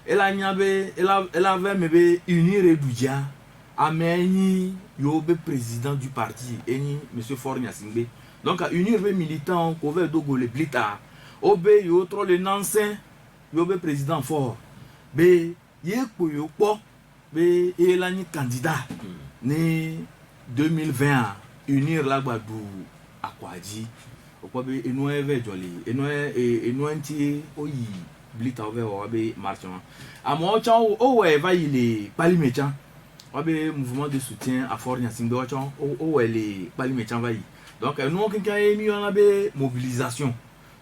elle avait me unir et douja ameni yo be président du parti eni monsieur Fornia Singbe donc à unir be militant couvert dogo le blita obe yo trop le nansen yo be président fort be ye ko yo po be elani candidat ne 2020 unir la gbadu akwaji okwabe eno eve jolly eno anti oyi blita over obe marchand amo cha o eva ile palimecha obe mouvement de soutien à Fornia Singbe o ele palimecha va yi donc nous quelqu'un emi on be mobilisation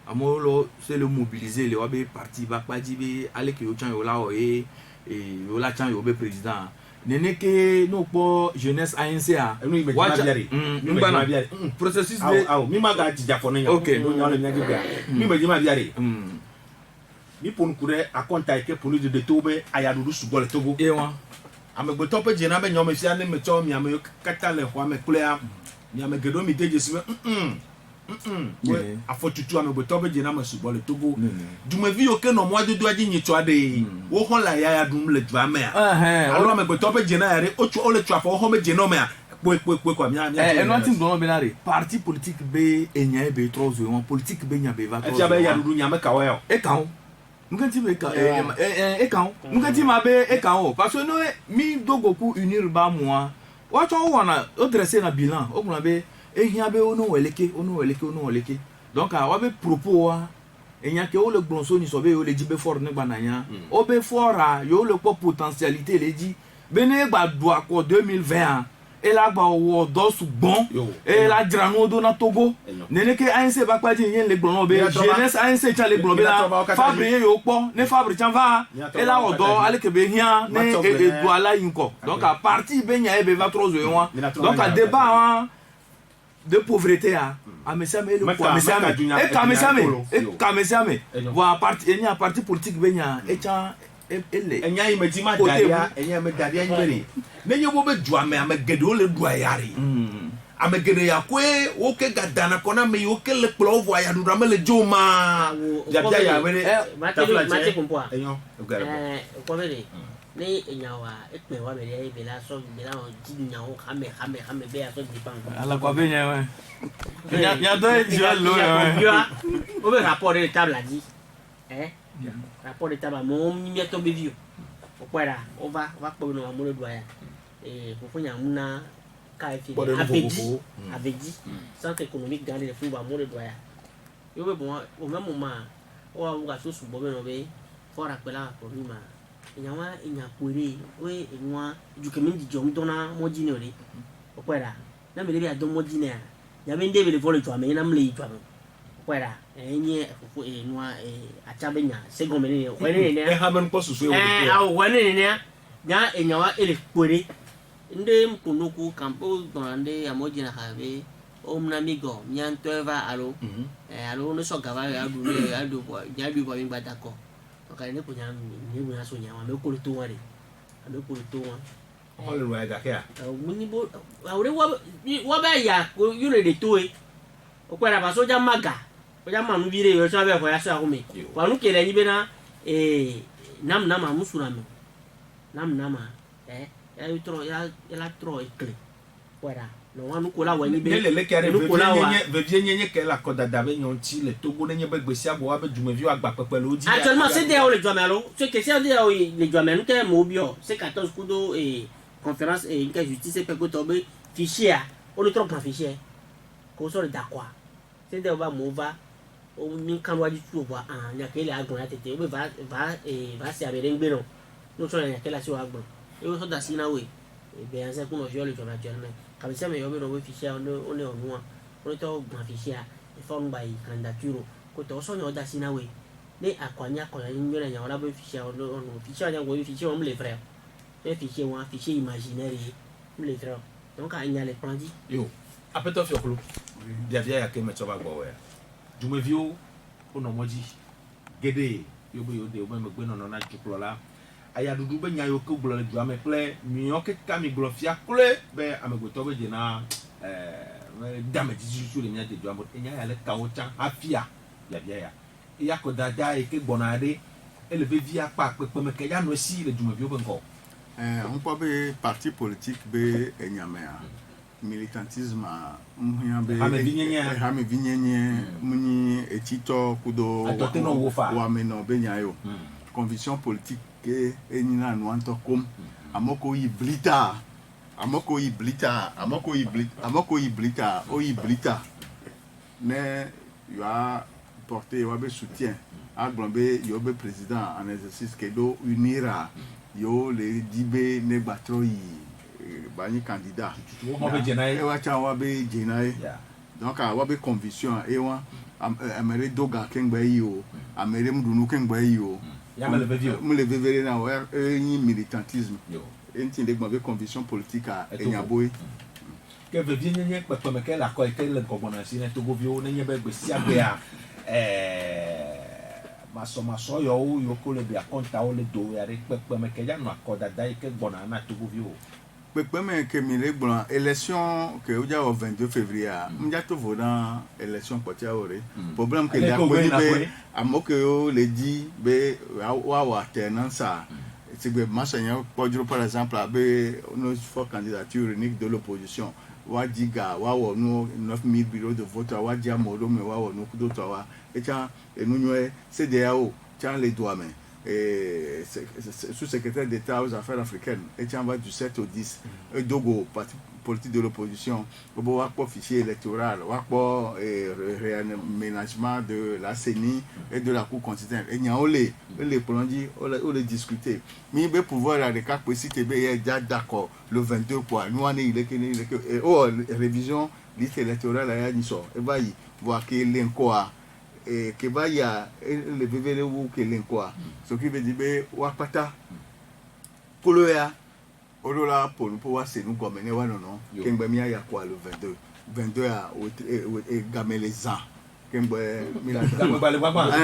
amolo c'est le mobiliser le obe parti ba kwaji be ale ke yo chan yo la o e yo la chan yo be président nene ke no po jeunesse ANC a enu ibe ma biare ma biare processus de mi ma ga tija fo nya okay no nya le nya ke mi be ma biare mi pon kure akonta ke poli de tobe aya dudu sugo le Togo e wa ame gbeto pe jena be nyome sia ne me cho mi ame kata le ho ame kulea mi ame gedo mi deje sibe we afotutu ame gbeto pe jena me sugo le Togo dumevi o ke no mo adudu aji nyi to ade wo hon la ya dum le dwa me a alo ame gbeto pe jena yare otu o le twa fo ho me jena me a po kwa mi e no tin do benare parti politique be enya be trozo won politique be nya be va trozo e tia be ya dudu nya me kawo e kan nukati be ka e kan nukati ma be e kan o parce que no mi dogoku unir ba moi wa cho wana o dresser na bilan o kuna be e hia be ono weleke donc wa be propos wa enya ke o le glonso ni so be o le jibe fort ne gbananya o be fort a yo le potentialité le di bene gba do akọ 2020 et là ba wo do sugbon et la drano do na Togo nene ke ANC ba pa yen le gbon be jeunesse ANC cha le gbon be la fabrique yo po ne fabrique chan va et là o do ale ke be hian ne e do ala yinko donc à parti be nya e be va trop zo wan donc à débat de pauvreté a amesiame le quoi amesiame wa parti enya parti politique be nya e cha enya imedima daria enya me daria nyere nenye wo be dua me amegedo le dua yari amegede yakwe wo ke gadana kona me yo ke le kplo vo ya dura me le joma ya bia ya wele mate kumpoa enyo ko vele ne enyawa ekpe wa bele e bela so bela o jinya o khame be ya so dipan ala kwa be nya we nya do e jua lo o be rapport de table a dit rapport de table mon mi to be vieux okwera on va pour no amolo doya pour nya muna KFC avait dit centre économique dans les flux amolo doya yo be bon au même moment o wa so subo be no be for apela pour lui ma nyawa nya kwere we enwa jukemi di jom dona mojine ore okwera na me le bia don mojine a ya be ndebe le vole to ame na mle to ame okwera enye fufu enwa achabenya segomene wene ne ha men ko susu e o wene ne nya enyawa ele kwere nde mpunuku kampo donande amojina habe omna migo nyanto eva alo alo no so gava ya du ya du bo mi gbadako okay ne kunya ni mu aso nya me ko to ware ame ko to wa o le wa ga ke a muni bo awre wa ba ya ko yure de to e o kwara ba soja maga oja manu bire yo so be ko ya so akome wa nu kele ni be na nam nama musura me nam nama ya tro ya la tro ekle kwara no wa nu ko la wa ni be le kere be nyenye ke la ko dada be nyonti le Togo nenye be gbesi abo wa be jumevi agba pepe lo di actuellement c'est des le jomelo ce que c'est des le jomelo ke mo bio c'est 14 kudo conférence et une justice pe ko tobe fichier on est trop grand fichier qu'on sort d'accord c'est de va mova o min kan waji tu wa nya kele agbon atete o va se abere ngbe no no so nya kele si wa agbon e so da si na we e be anse ku no jo le jo na jo me ka bi se me yo be no we fichier on est onua on est trop grand fichier e forme by candidature ko to so nya da si na we ne akwanya ko ya nyo nya wala be fichier on fichier nya go fichier on les frères et fichier un fichier imaginaire les frères donc il y a les plans dit yo apeto fi okulu dia ya ke me choba gbo we jumevio ono moji gede yo be yo de o me gbe no na juklo la aya dudu be nya yo ke gbo le du ame ple mi o ke ka mi gbo fia kle be amego to be je na dame ji ju le nya de du amo nya ya le ka o chan afia ya ya ko dada e ke gbona de ele be via pa pe me ke ya no si le jumevio be nko on peut be parti politique be enyame militantisme hame vinyenye muni etito kudo wa meno benyayo conviction politique ke enina no antokom amoko yiblita ne yo a porter wa be soutien a glombe yo be président en exercice ke do unira yo le dibe ne batroyi bani candidat wo be jenai e wa cha wa be jenai donc wa be conviction e wa amere doga kengba yi o amere mdunu kengba yi o ya me le vivio me le vivere na wa ni militantisme yo enti de gba be conviction politique a enyaboy ke ve vie nyenye pepe me ke la ko e ke le gobona si ne to go vio ne nye be gbe agbe a maso yo ko le bia konta o le do ya re pepe me ke ya no akoda dai ke gbona na to go vio pepe me ke mi le gbona élection ke o ja o 22 février mja to vo dans élection potia ore problème que la ko be amoke o le di be wa alternance c'est que masanya podro par exemple abe nos fort candidature unique de l'opposition wa diga wa wo no 9000 bureaux de vote wa dia modo me wa wo no kudo to wa e cha enunyo CDAO cha les doigts mais sous-secrétaire d'État aux affaires africaines et cha va du 7 au 10 Dogo parti politique de l'opposition obo wa po fichier électoral wa po réaménagement de la CENI et de la Cour constitutionnelle et nya ole les prolonger on les discuter mi be pouvoir à des cas précis te be ya d'accord le 22 quoi nous on est il est que révision liste électorale ya ni so e ba yi voir que l'encore et que va ya le bébé ou que l'encore ce qui veut dire be wa pata polo ya olola pour nous pouvoir c'est nous comme ne wa non kengbe mi ya quoi le 22 à gamer les ans kengbe mi la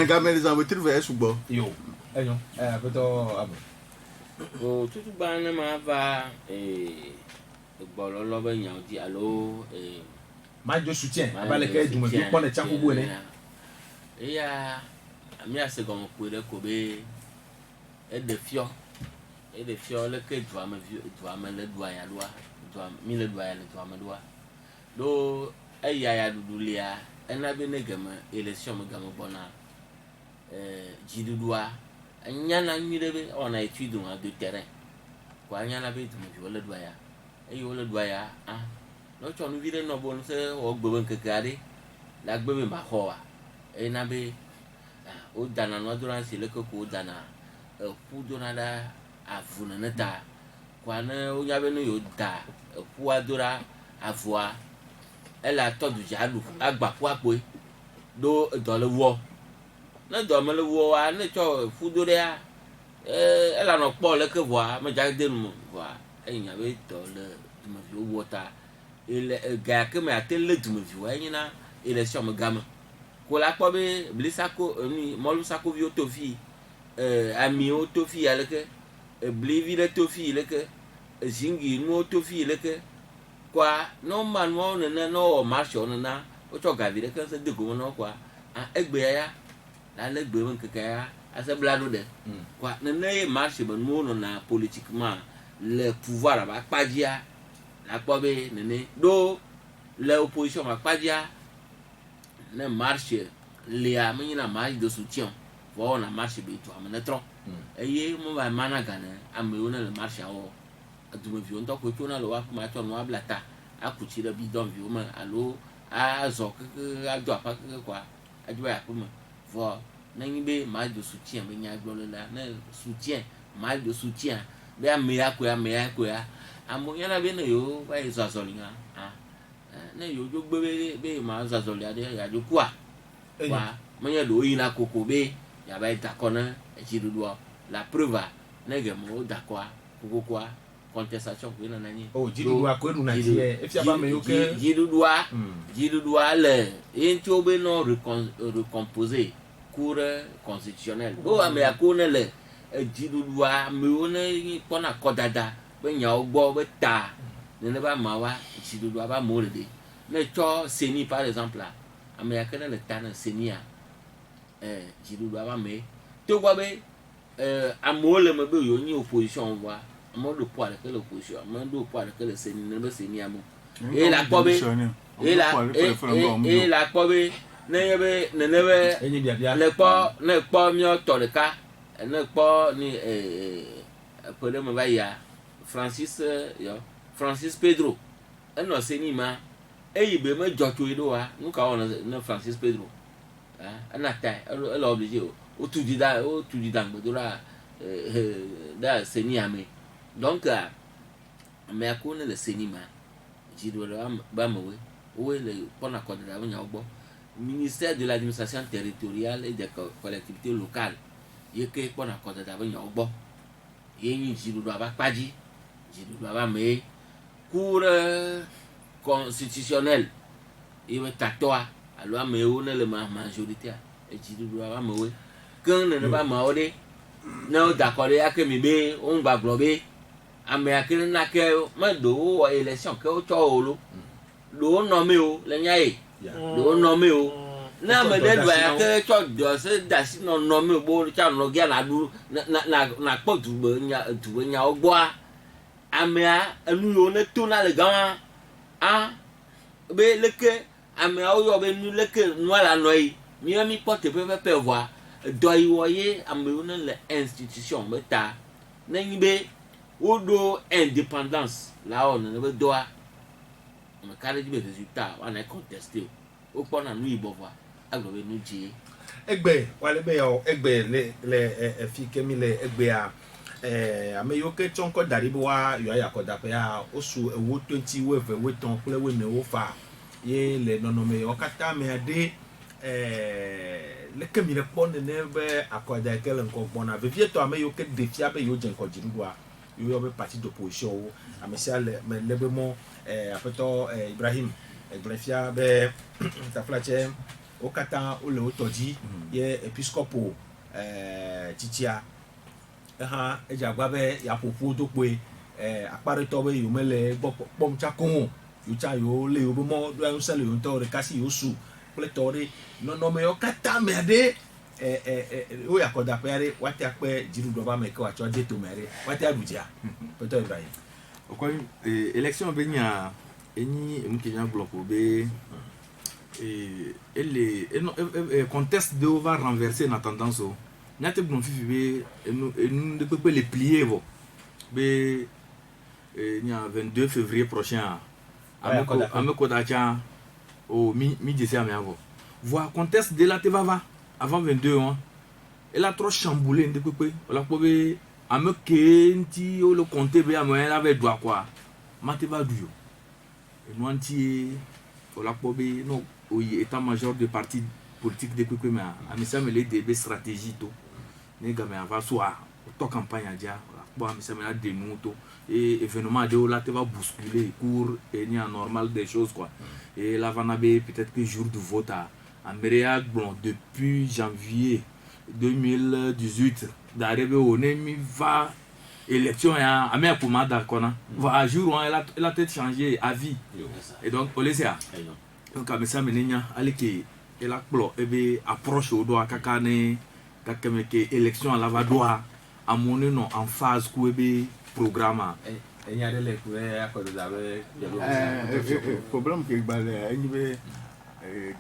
gamer les ans vous trouver subo yo enyo apeto abo o tutu ba na ma va bololo be nyaw di allo ma jo soutien abale ke du mo bi pon e chanko bu ne ya mi ase gomo ko le ko be e de fio le ke du ama le du aya doa du mi le du aya le du ama doa do ya dudulia ena be ne gama election me gama bona jidudua nyana nyirebe ona étude de terrain kwa nyana be du mo le du aya le du aya no cho nu vire no bon se o gbe ben kekare la gbe me ba ho wa ena be o dana no durance le ko dana fu donada avuna neta kwa na o yabe no yo da fu adora avua ela to du jalu agba fu apo do le wo na do me le wo wa ne cho fu do ya ela no po le ke voa me ja de nu voa enya be to le me vi wo ta ele ga ke me atele du me vi wa nyina election me gama ko la po be blisako ni molu sako vi otofi ami otofi ale ke blivi le tofi le ke zingi no tofi le ke kwa no man wo na no marche on na o cho ga vi le ke se de go no kwa egbe ya la le gbe won keke ya ase blado de kwa na na marche ben mo no na politiquement le pouvoir ba padia la po be nene do le opposition ba padia na marche le a menina na marche de soutien vo na marche be to amene tron eye mo ba mana gana ame wona le marche awo aduma vi on to ko tona lo wa kuma to no ablata akutsi ɖe bidɔnviwo me alo azɔ keke ado apa keke kɔa adzɔ ya aƒeme vɔ nenyi be maa do soutien be nyagblɔɖila ne soutien maa do soutien be ame ya koe amewo nyana be ne yewo va yi zɔ azɔli hã ne yewo dzo gbe be maa zɔ azɔli aɖe yadzo kua wa menye ɖewo yina koko be yava yi dakɔ ne edziɖuɖua la preuve ne gemewo dakɔa kokokoa contestation koe nana nyi dziɖuɖua koe ɖuna dzi efia be ame yiwo ke dziɖuɖua le ye ŋuti wo be nɔ recomposer cour constitutionnel o ame yakowo ne le dziɖuɖua amewo ne kpɔna kɔdada be nyawo gbɔ be ta nene be amawoa dziɖuɖua be amewo le ɖe ne tsɔ seni par exemple la ame yake ne le ta ne senia dziɖuɖua be ame togbɔ be amewo le me be yewo nyi opposition voa amewo ɖo poa ɖeke le opposition amewo ɖo poa ɖeke le seni ne be seni ame eye la kpɔ be la kpɔ be ne nye be nene be ne kpɔ miɔ tɔ ɖeka ne kpɔ ni ƒe ɖe me va yia Francis Pedro enɔ seni ma eyi be me dzɔ tso yi ɖo wa nu ka wɔ ne Francis Pedro ena tae ele obligé o tu di da ŋgbedo ɖa seni ame donc ame yakowo ne le seni ma dziɖuɖua be amewoe woe le kpɔna kɔdada be nyawo gbɔ ministère de l'administration territoriale et des collectivités locales ye ke kpɔna kɔdada be nyawo gbɔ ye nyi dziɖuɖua be akpadzi dziɖuɖua be ame cour constitutionnel ye be tatɔa alo ame yiwo ne le majoritaire dziɖuɖua be amewoe keŋ nene be ameawo ɖe ne wo da akɔ ɖe yake mi be wo ŋgba gblɔ be ame yake nena ke meɖewo wɔ élection ke wotsɔ wo lo ɖewo nɔme o le nya ye ɖewo nɔme o ne ame ɖe ɖua yake tsɔ dɔse da asi nɔ nɔme o bo tsa nɔgia naɖu na kpɔ dugbe nyawo gbɔa amea enu yiwo ne tona le gama be leke ameawo yɔ be nu leke nua la nɔ yi míawo mi kpɔ teƒe pɛpɛ voa dɔ yi wɔ ye amewo ne le institution be ta ne nyi be woɖo indépendance la wɔ nene be dɔa ame ka ɖe dzi be résultat woana contesté o wokpɔna nu yibɔ voa agblɔ be nu dzi egbe wale be yawo egbe le fi kemi le egbea ame yiwo ke tsɔ ŋkɔ da ɖi be woa yɔ ayi akɔdaƒea wosu ewo 20 weve wetɔn kple wene wofa ye le nɔnɔme yawo katã amea ɖe leke mi le kpɔ nene be akɔda ke le ŋkɔ gbɔna vevietɔ ame yiwo ke ɖe fia be yewo dze ŋkɔ dziɖuɖua yewo yɔ be parti d'opposition wo ame sia le be mɔ aƒetɔ Ibrahim egblẽ fia be taflatse wo katã wole wo tɔ dzi ye episcopo tsitsia hã edze agba be yaƒoƒo do kpoe akpa ɖetɔ be yewo mele gbɔ kpɔm tsakɔ o yewo tsa yewo le yewo be mɔ ɖo ŋusẽ le yewo ŋutɔ ɖeka si yewo su kple tɔ ɖe nɔnɔme yawo katã mea ɖe wo yi akɔdaƒea ɖe woate akpɛ dziɖuɖua be ame ke woatsɔ de tome ɖe woate aɖu dzia aƒetɔ Ibrahim okɔi élection be nya enyi enu ke nya gblɔ ko be contexte de va renverser na tendance o nyate gblɔ fifi be enu de kpekpe le plier vɔ be nya 22 février prochain ame ko da tsa o mi dese ame avɔ voa contexte de la te va avant 22 ans elle a trop chamboulé de kpekpe wala kpɔ be ame ke ŋuti wo le compter be ame la va ɖua quoi mate va ɖu yo enua ŋuti wala kpɔ be no oyi état major de parti politique de kpekpe mea ame sia ame le de be stratégie to ne game ava soa tɔ campagne adia wala kpɔ ame sia ame la de nu to et événement de la te va bousculer court et ni normal des choses quoi et la vana be peut-être que jour du vote à Améria bon depuis janvier 2018 d'arriver au nemi va élection ya amé pour d'accord va à jour elle a peut-être changé avis et donc on laisse ça donc comme ça menenya aliki elle a plo et be approche au doigt kakane kakemeke élection la va doit à mon nom en phase ku be programme et y a des coups à cause de la problème que balé any be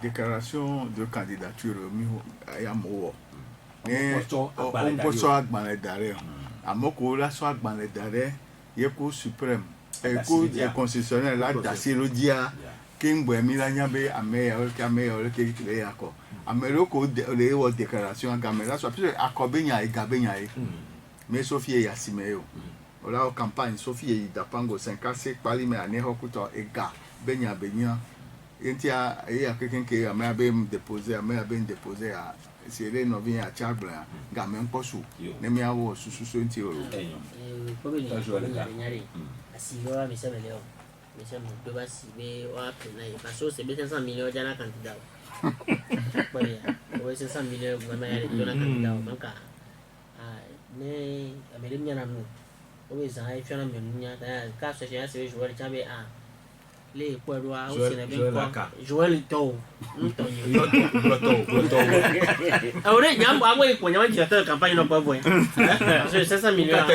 déclaration de candidature mi ya mo on peut so agbanle dare amoko la so agbanle dare ye ko suprême concessionnaire là d'Assiro dia Kingbo Emila Nyabe Ameya le yako Amelo ko le wo déclaration gamela so plus akobenya e gabenya e mais Sophie ya simeo ola campagne Sophie da pango 5 pali me ane hokuto e ga benya entia e ya quelqu'un que Ameya be déposer a si ele no vient à Chagla gamen posu ne mi awo susu enti o Assiro a misa meleo misa mo do ba si be wa pena e paso se be 500 millions jana candidat ouais o 500 millions goma ya le jana candidat manka ne amele nyana no o be zan ai fiona menunya ka so se ya se joueur chabe a le kwero a o se na be kwa joueur to ahora nyambo agwe ko nyama directeur campagne no pavo so 500 millions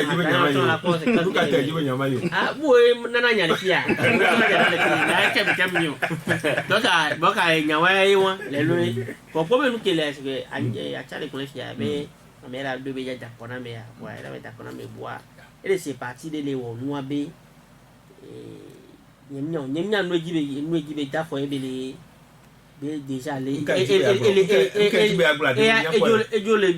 Luka te jiwe nyama yo ah boy nana nyane pia na ke bi kamio boka nyawa yiwa le lo ko po me nuke le se a chale ko le fia be amera do be ja japona me ya wa era be japona me boa ele c'est parti de le wo nuwa be nyemnya no gibe ta fo ebele be déjà les ejo le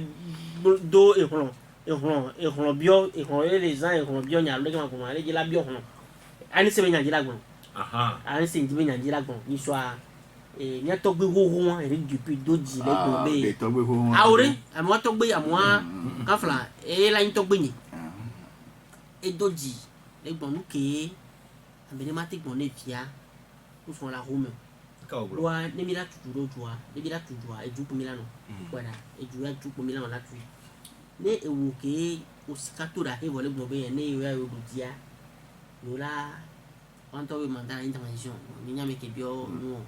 do ehon bio les gens ehon bio nya lo ke ma ko ma le la bio hono ani se be nya jila gbon ani se nji be nya jila gbon ni so a nya to gbe ho ho e depuis do ji le do be awre amwa to gbe amwa kafla la ni to gbe ni e do ji le gbon nu ke ambele mate gbon le fia ou font la rome Loi, ne mira tuturo jua, ne mira tujua, e jupo milano. Voilà, e jua jupo milano la tui. Ne e woke o sikatura he vole blobe ne yo ya obudia. Lola quand on demande l'intervention, il n'y a que bio non.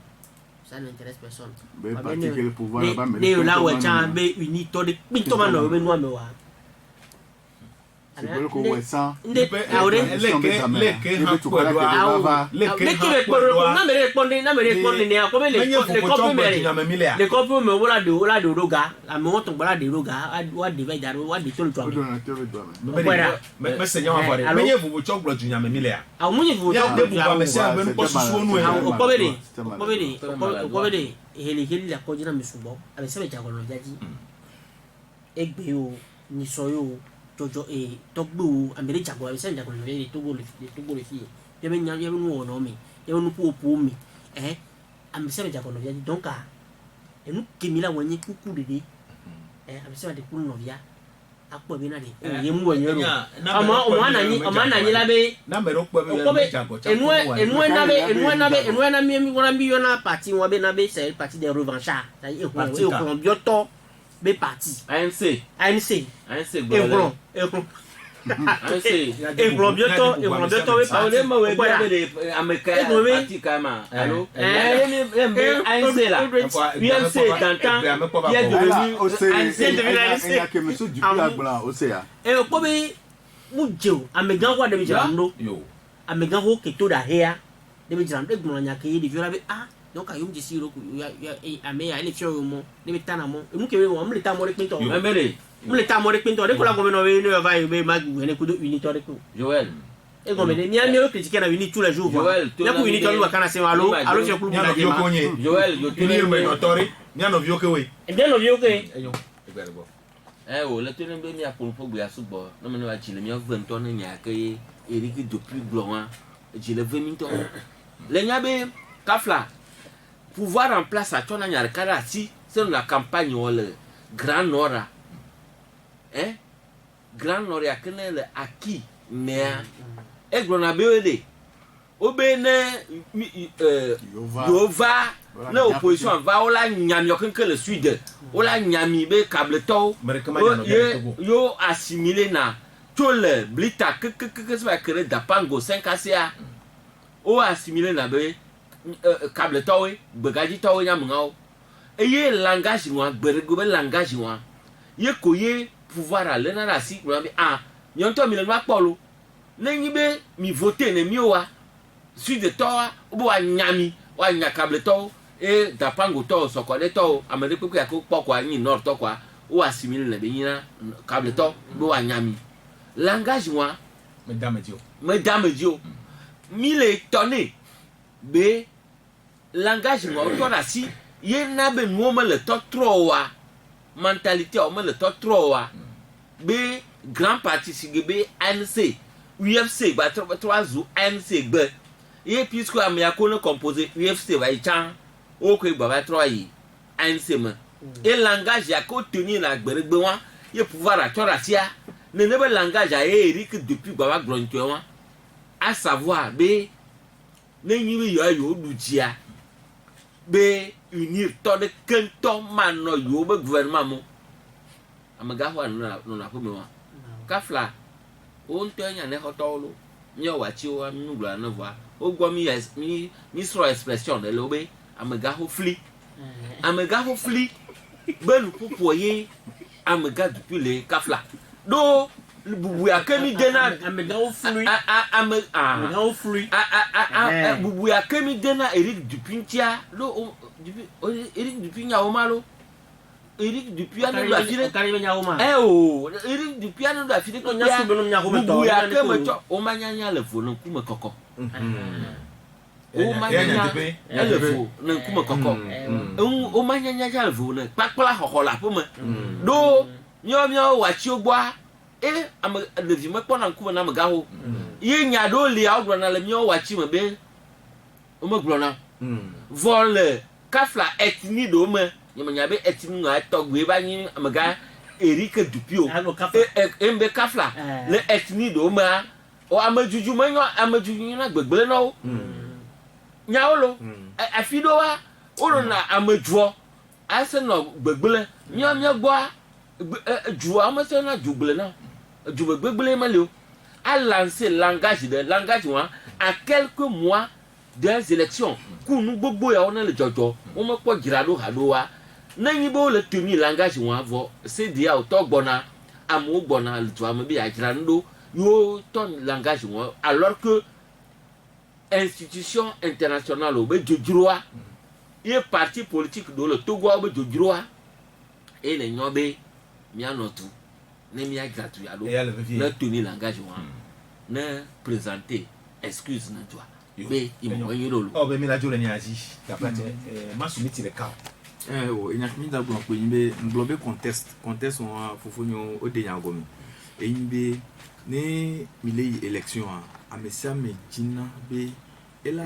Ça n'intéresse personne. Ben particulier le pouvoir là-bas mais ne là ouais chan be uni to de bitoma no be no me wa. C'est pour qu'on voit ça. Leke na me responde ne akome le kopo me wala de roga la me won to bala de roga wa de be daro wa de to to me se nyama fare me ye vuvu choklo junya me mile a a munye vuvu choklo de ba me se a ben ko susu nu e ko be heli la ko jina me subo a be se be jago no jaji egbe o ni soyo jojo e togbu amere jago a be se jago no le togo le fi ye me nya ye nu no mi ye nu po mi am se be jago no jaji donc a enu kemila wonye kuku de am se ba de kulu no via akpo bi na de ye mu wonye ro ama o mana ni labe na me ro po be jago enu na mi wona bi yo na parti won be na be c'est parti des revanchards ça y est ko bioto be parti ANC gbo e globioto we parti ma we de ameka parti kama allo ANC là PNC d'antan qui est devenu ANC que monsieur Dupla blanc océan e ko be mujeo amegan wa de bi jamno amegan ho keto da hea de bi jamno de gbo nya ke de viola be donc ayum disi ro ya ameya ele fio mo de bi tanamo e mu ke we mo le ta mo re pinto mu le ta mo re pinto de ko la gomeno we ne va be magu ne ko do unité de ko Joël e gomene ni ami o critiquer na unité tous les jours Joël na ko unité lu kana se allo je pour na yo konye Joël yo ni me notori ni no vio ke we e bien no vio ke o le tene be mi apolo po gbe asubo no me no va chile mi o 20 ton nya ke Eric depuis gloin je le 20 ton le nya be kafla pouvoir en place à ton nya kara si c'est la campagne ou le Grand Nord Grand Nord ya kenele aki mais e glona beole obene Yova na opposition va ola nyami okenke le sud ola nyami be kableto yo assimilé na tole blita que ça va créer dapango 5 ACA o assimilé na be kableto we begaji to nyamngao eye langage wa berego be langage wa ye koye pouvoir à l'ena la si nyonto mi le ma polo nenyi be mi voter ne mi wa sud de to bo wa nyami wa nyakable to e dapango to sokode to amede pepe ya ko poko anyi nord to kwa o assimile le be nyina kable to bo wa nyami langage wa mesdames et messieurs 1000 tonnes be langage ngo to na si ye na be no me le to trowa mentalité o me le to trowa be grand parti si be ANC UFC ba 3 zu ANC be ye puisque amia ko ne composé UFC ba chan o ko ba 3 yi ANC me et langage ya ko tenir la gberegbe wa ye pouvoir a tora tia ne be langage a Eric depuis ba gronto wa à savoir be ne nyi yo dutia be unir to de kento mano yo be gouvernement mo amaga ho na ko me wa kafla o nto nya ne hotolo mi o wachi o mi gura na voa o gwo mi sro expression de lobe amaga ho fli be lu popoye amaga depuis le kafla do bubu akemi dena amaga ho fli bubu akemi dena Eric Dupintia do Eric Dupintia o malo Eric Dupia no da file Eric Dupia no da file ko nya bubu akemi cho o manyanya le fo no kuma koko o manyanya le fo no kuma koko o manyanya ja le fo no pakpala hohola po me do mio wachi ogba am le vi me pona kuma na me gaho ye nya do le agro na le mio wachi me be o me gro na vol kafla etni do me nya be etni nga togwe ba yin am ga Eric Dupio embe kafla le etni do ma o amajuju manyo amajuju na gbegbele no nya olo afido wa olo na amajuo ase no gbegbele mio gbo ju amase na jugbele na ju gbegbele ma le a lancer langage wa à quelques mois des élections kunu gbogbo ya ona le jojo o mo po girado hado wa nanyi bo le tenir langage wa vo c'est dia o to gbona amu gbona le to am bi ajira ndo yo ton langage wa alors que institution internationale o be jojuro et parti politique do le Togo o be jojuro et les nyobe mi anotu ne mi agratu ya do le tenir langage wa ne présenter excuse na toi be imo yirolo o be mi la jole nyaji ta plate masumiti le ka inyakmi da blanc ko yimbe nglobe contest on fofonyo o de yangomi e yimbe ne mile élection a mesia medina be ela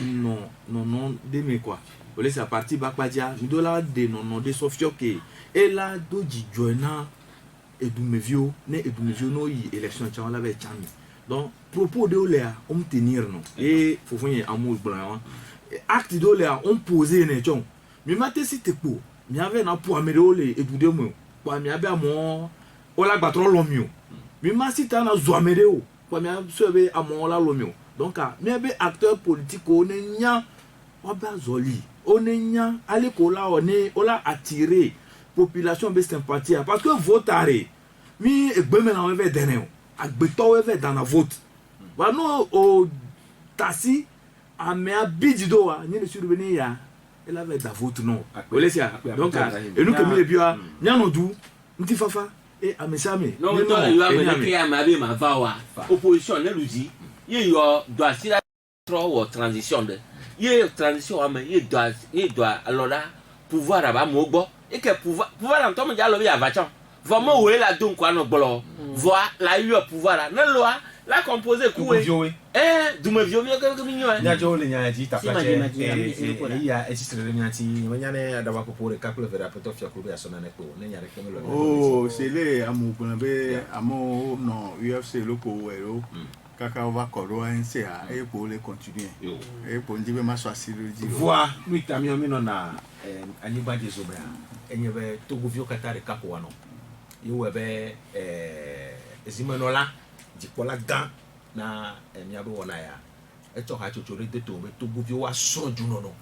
non de me quoi o laisse à partir bakpadia mi dola de non de sofioke ela do jijoina edumevio no yi élection cha la be chami donc propos de Oléa on tenir non et fofonye amour blanc acte de Oléa on poser ne chon mi mate si tepo mi ave na po amere ole edude mo kwa mi abe amo ola gbatro lo mi o mi ma si ta na zo amere o kwa mi abe amo ola lo mi o donc mi abe acteur politique o ne nya oba zoli o ne nya ale ko la o ne ola attirer population be sympathie parce que votare mi egbe me na o ve dene o agbeto o ve dans la vote ba no o tasi ame abidido wa ni le surveni ya elle avait da vote non olesia donc et nous que mi le bia nyano du nti fafa et amesame non to le yo amene ke ama be ma va wa opposition ne luzi ye yo doit si la trop transition de ye transition ama ye doit alors là pouvoir aba mo gbo et que pouvoir en tom ja lo bi avachan vraiment où est la donc quoi no gbolo voir la eu pouvoir na loi la composer coué dumevio mi ko mi nyo nya jo le nya ji ta plache ya existe le nya ti nya ne da wa ko re calcul vera poto fia ko ya sona ne ko ne nya re kemi lo oh c'est le amu be amo no UFC loko wero kaka va koro ANC a e ko le continuer e po ndibe ma so asiri ji voix lui tami o mi no na ani ba je zobra enye be Togo vio katare kapo wano yo be ezimenola dikola gan na miabo wona ya eto ha chochore de to be Togo vio wa so ju no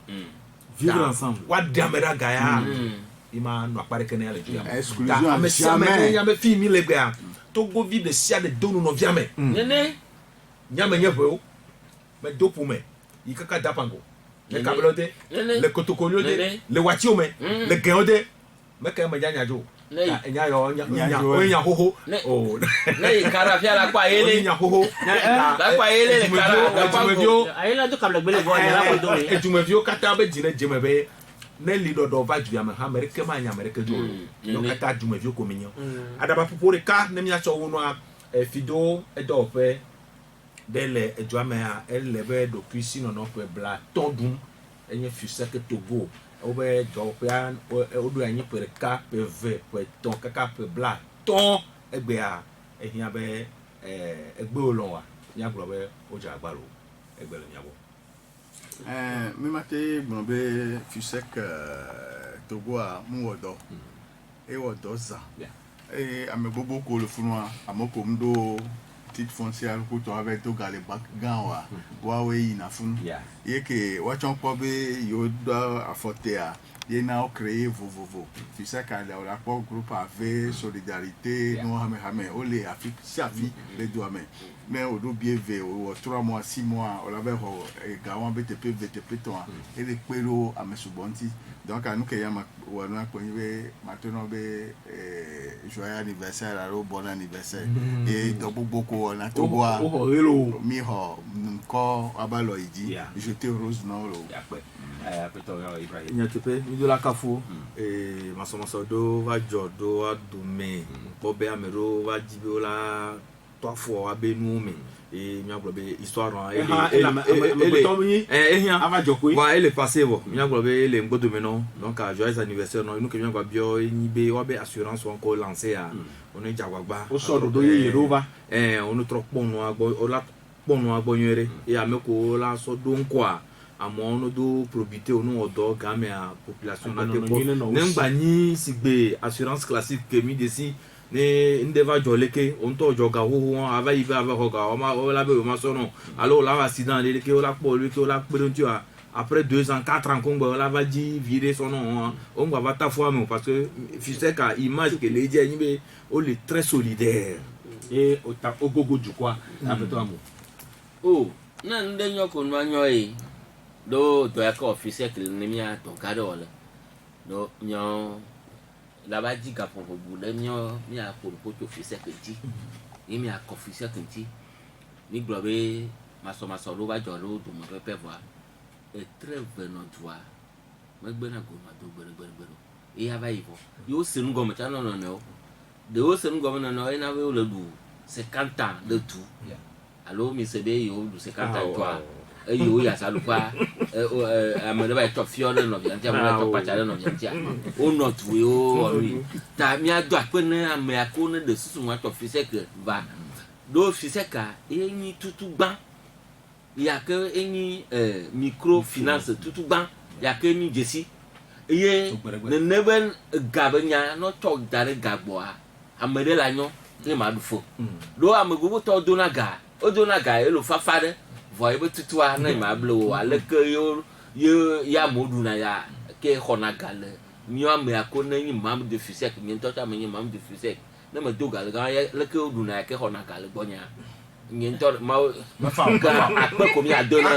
vivre ensemble wa damera gaya ima no apare kene ale ju ya exclusion ya me fi mi le gba Togo vi de sia de donu no viame nene nyame nyebo me dopu me ikaka dapango le kabelote le kotokolode le watiome le geode me ka me janya jo nya yo nya hoho oh na ikara fia la kwa ele nya hoho la kwa ele le kara la kwa tumevio ayela to kabla gbele go nya la ko do e tumevio kata be jina jeme be ne lido do va ju ama America ma nya America do no kata tumevio ko minyo adaba popore ka ne mia cho wono a fido e do pe dele e juame a elle be do cuisine no pe bla tondum enye fuse ke Togo obe do pe an o do enye pe ka pe ve pe ton kaka pe bla ton egbe a ehia be egbe olon wa nya gbo be o ja agbaro egbe le nya bo mi mate gbonbe fuse ke Togo a mu wodo e wodo za ame gbogbo ko le funwa amoko mdo titre foncière ko to avec to gale background wa we ina fun yeke wa chon po be yo do afotea ye na o créer vovovo tu sais quand le rapport groupe avec solidarité no hame o le Afrique safi le do ame mais o do bien ve o 3 mois 6 mois o la be ho gawan BTP VTP to et le pelo ame subonti donc anu ke yama wa na ko yiwe maintenant be joyeux anniversaire à bon anniversaire et do gbogbo na to wa mi ho nko abalo iji jeter rose no lo Ibrahim nyatepe midola kafo masomaso do va jodo adume bobe amero va jibola toafo abenu me miaglobe histoire elle est passée bon miaglobe elle ngodo meno donc joyeux anniversaire non nous que miagwa bio nibe wabe assurance encore lancé à on est jagwagba o so do ye rova on nous trop bon no agbonyere et ameko la so do nko amo no do probité onu odo game a population na tepo nemgba ni sigbe assurance classique que mi desi ne ndeva joleke onto joga ho ava iva ava hoga o la be o ma sono alors la accident le ke o la po le ke o la pe tu a après 2 ans 4 ans qu'on la va di virer son nom on va ta foi mais parce que fusek a image que les dia ni be o le très solidaire et o gogo du quoi avec toi mo oh na ndenyo ko nwanyo do to ya ko officer ke ni mi a to gado le do nyo la ba di ka pour bu le nyo mi a ko to officer ke ti ni mi a ko officer ke ti ni globe maso lo ba jo lo do mo pe voir et très venant toi me gbe na ko ma do gbere e ya ba ibo yo se nu go me cha no de o se nu go me no e na we o le du 50 ans de tout alors mi se be yo du 50 ans toi yo ya salupa amene ba to fiole no bia ntia mo to pachale no bia o not we o ta mi ado apene ame akone de susu wa to fiseke va do fiseka eni tutugban ya ke eni microfinance tutugban ya ke ni jesi eye ne neben gabenya no to dare gagboa amede la nyo ni ma du fo do amegugo to donaga o donaga elo fafade voye be tutua na ma blo ale ke yo ya modu na ya ke khona gale mi ame akona ni mam de fisek mi to ta mi mam de fisek na me do gale ga le ke odu na ke khona gale gbonya ni to ma fa ga akpe ko mi adona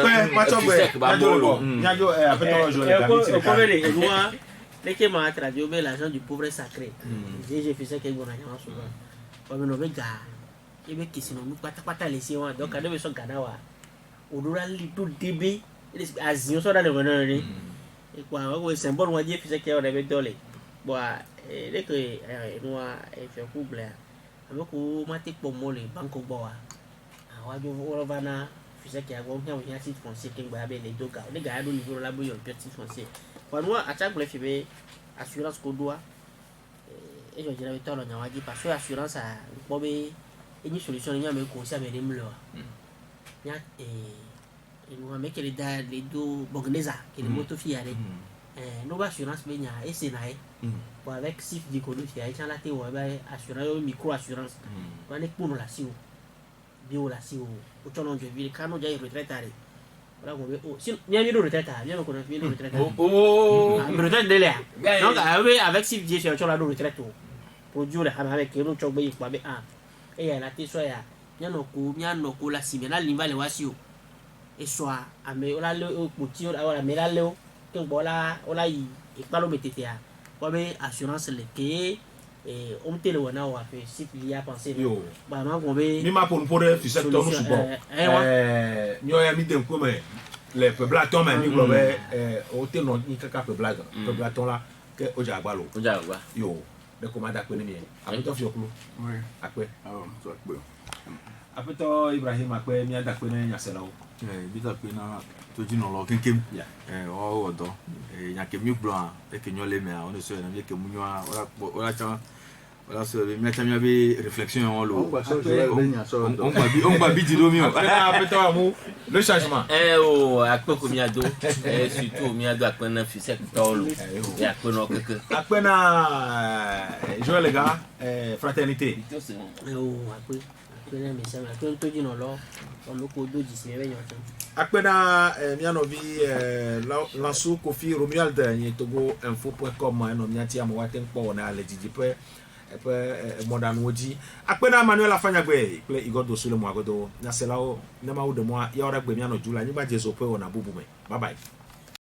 fisek ba bolo nyajo après toi je moi le que m'a traduit be l'argent du pauvre sacré j'ai fisek ke gona nya so ba no be ga ebe kisino mi pata le si wa donc ade be so gana wa odora lido debe azion so da le wono ni e kwa o symbole wa je fisek ke o de dole bo le que no e fe ku bla amoko mate po mo le banko bo wa awajo o bana fisek ya go nya o nya titre foncier ke gba be le doga le ga do niveau la bo yo petit foncier kwa no a chaque ble fibe assurance ko doa e jo jira beto lo nya wa ji parce que assurance a bo be une solution nya me ko sa me dem lo nya nous avons que les deux Bognesa qui les motos fiare nous assurance benya et c'est nae pour avec sif du colo fiare ça la té ou assurance micro assurance on est pour la sio bio la sio au tono de ville quand on a retraite arrêt voilà on si bien de retraite bien qu'on a bien de retraite retraite de là donc avec sif du sur la retraite pour Dieu la avec que nous chobé quoi be ah et la té so ya nyano ko la simena limba le wasio et soit ame ola le petit ola melalo que bola ola i ipalo metetea ko be assurance le ke on te le wana wa fait si il y a pensé yo ba ma ko be mi ma pour fi secteur nous support nyo ya mi den ko me le peublaton mais mi globe o te no ni kaka peublaton là que o ja gba yo de ko ma da pe ni mi abi to fi okulu oui ape so akpe apeto Ibrahim ape mi ada pe ni yasela o bi ta pe na to jino lo kenkem o odo nya ke mi glo e ke nyole me on so na mi ke mu nwa ora cha ora so mi cha mi be réflexion on lo on gba bi di do mi o apeto amu le changement o akpe ko mi ado surtout mi ado akpe na fi secteur lo e akpe no keke akpe na Joël les gars fraternité akpe na me sama to jino lo on ko do disi me nyon akpena mianovi lansu Kofi Romuald ni Togo info.com no miati amwate npo na ale didipe modern woji akpena Manuel Afanyagbe ple igodo sule mo agodo na selao na ma wo de mo ya ora gbe miano jula ni ba jeso pe ona bubu me bye bye.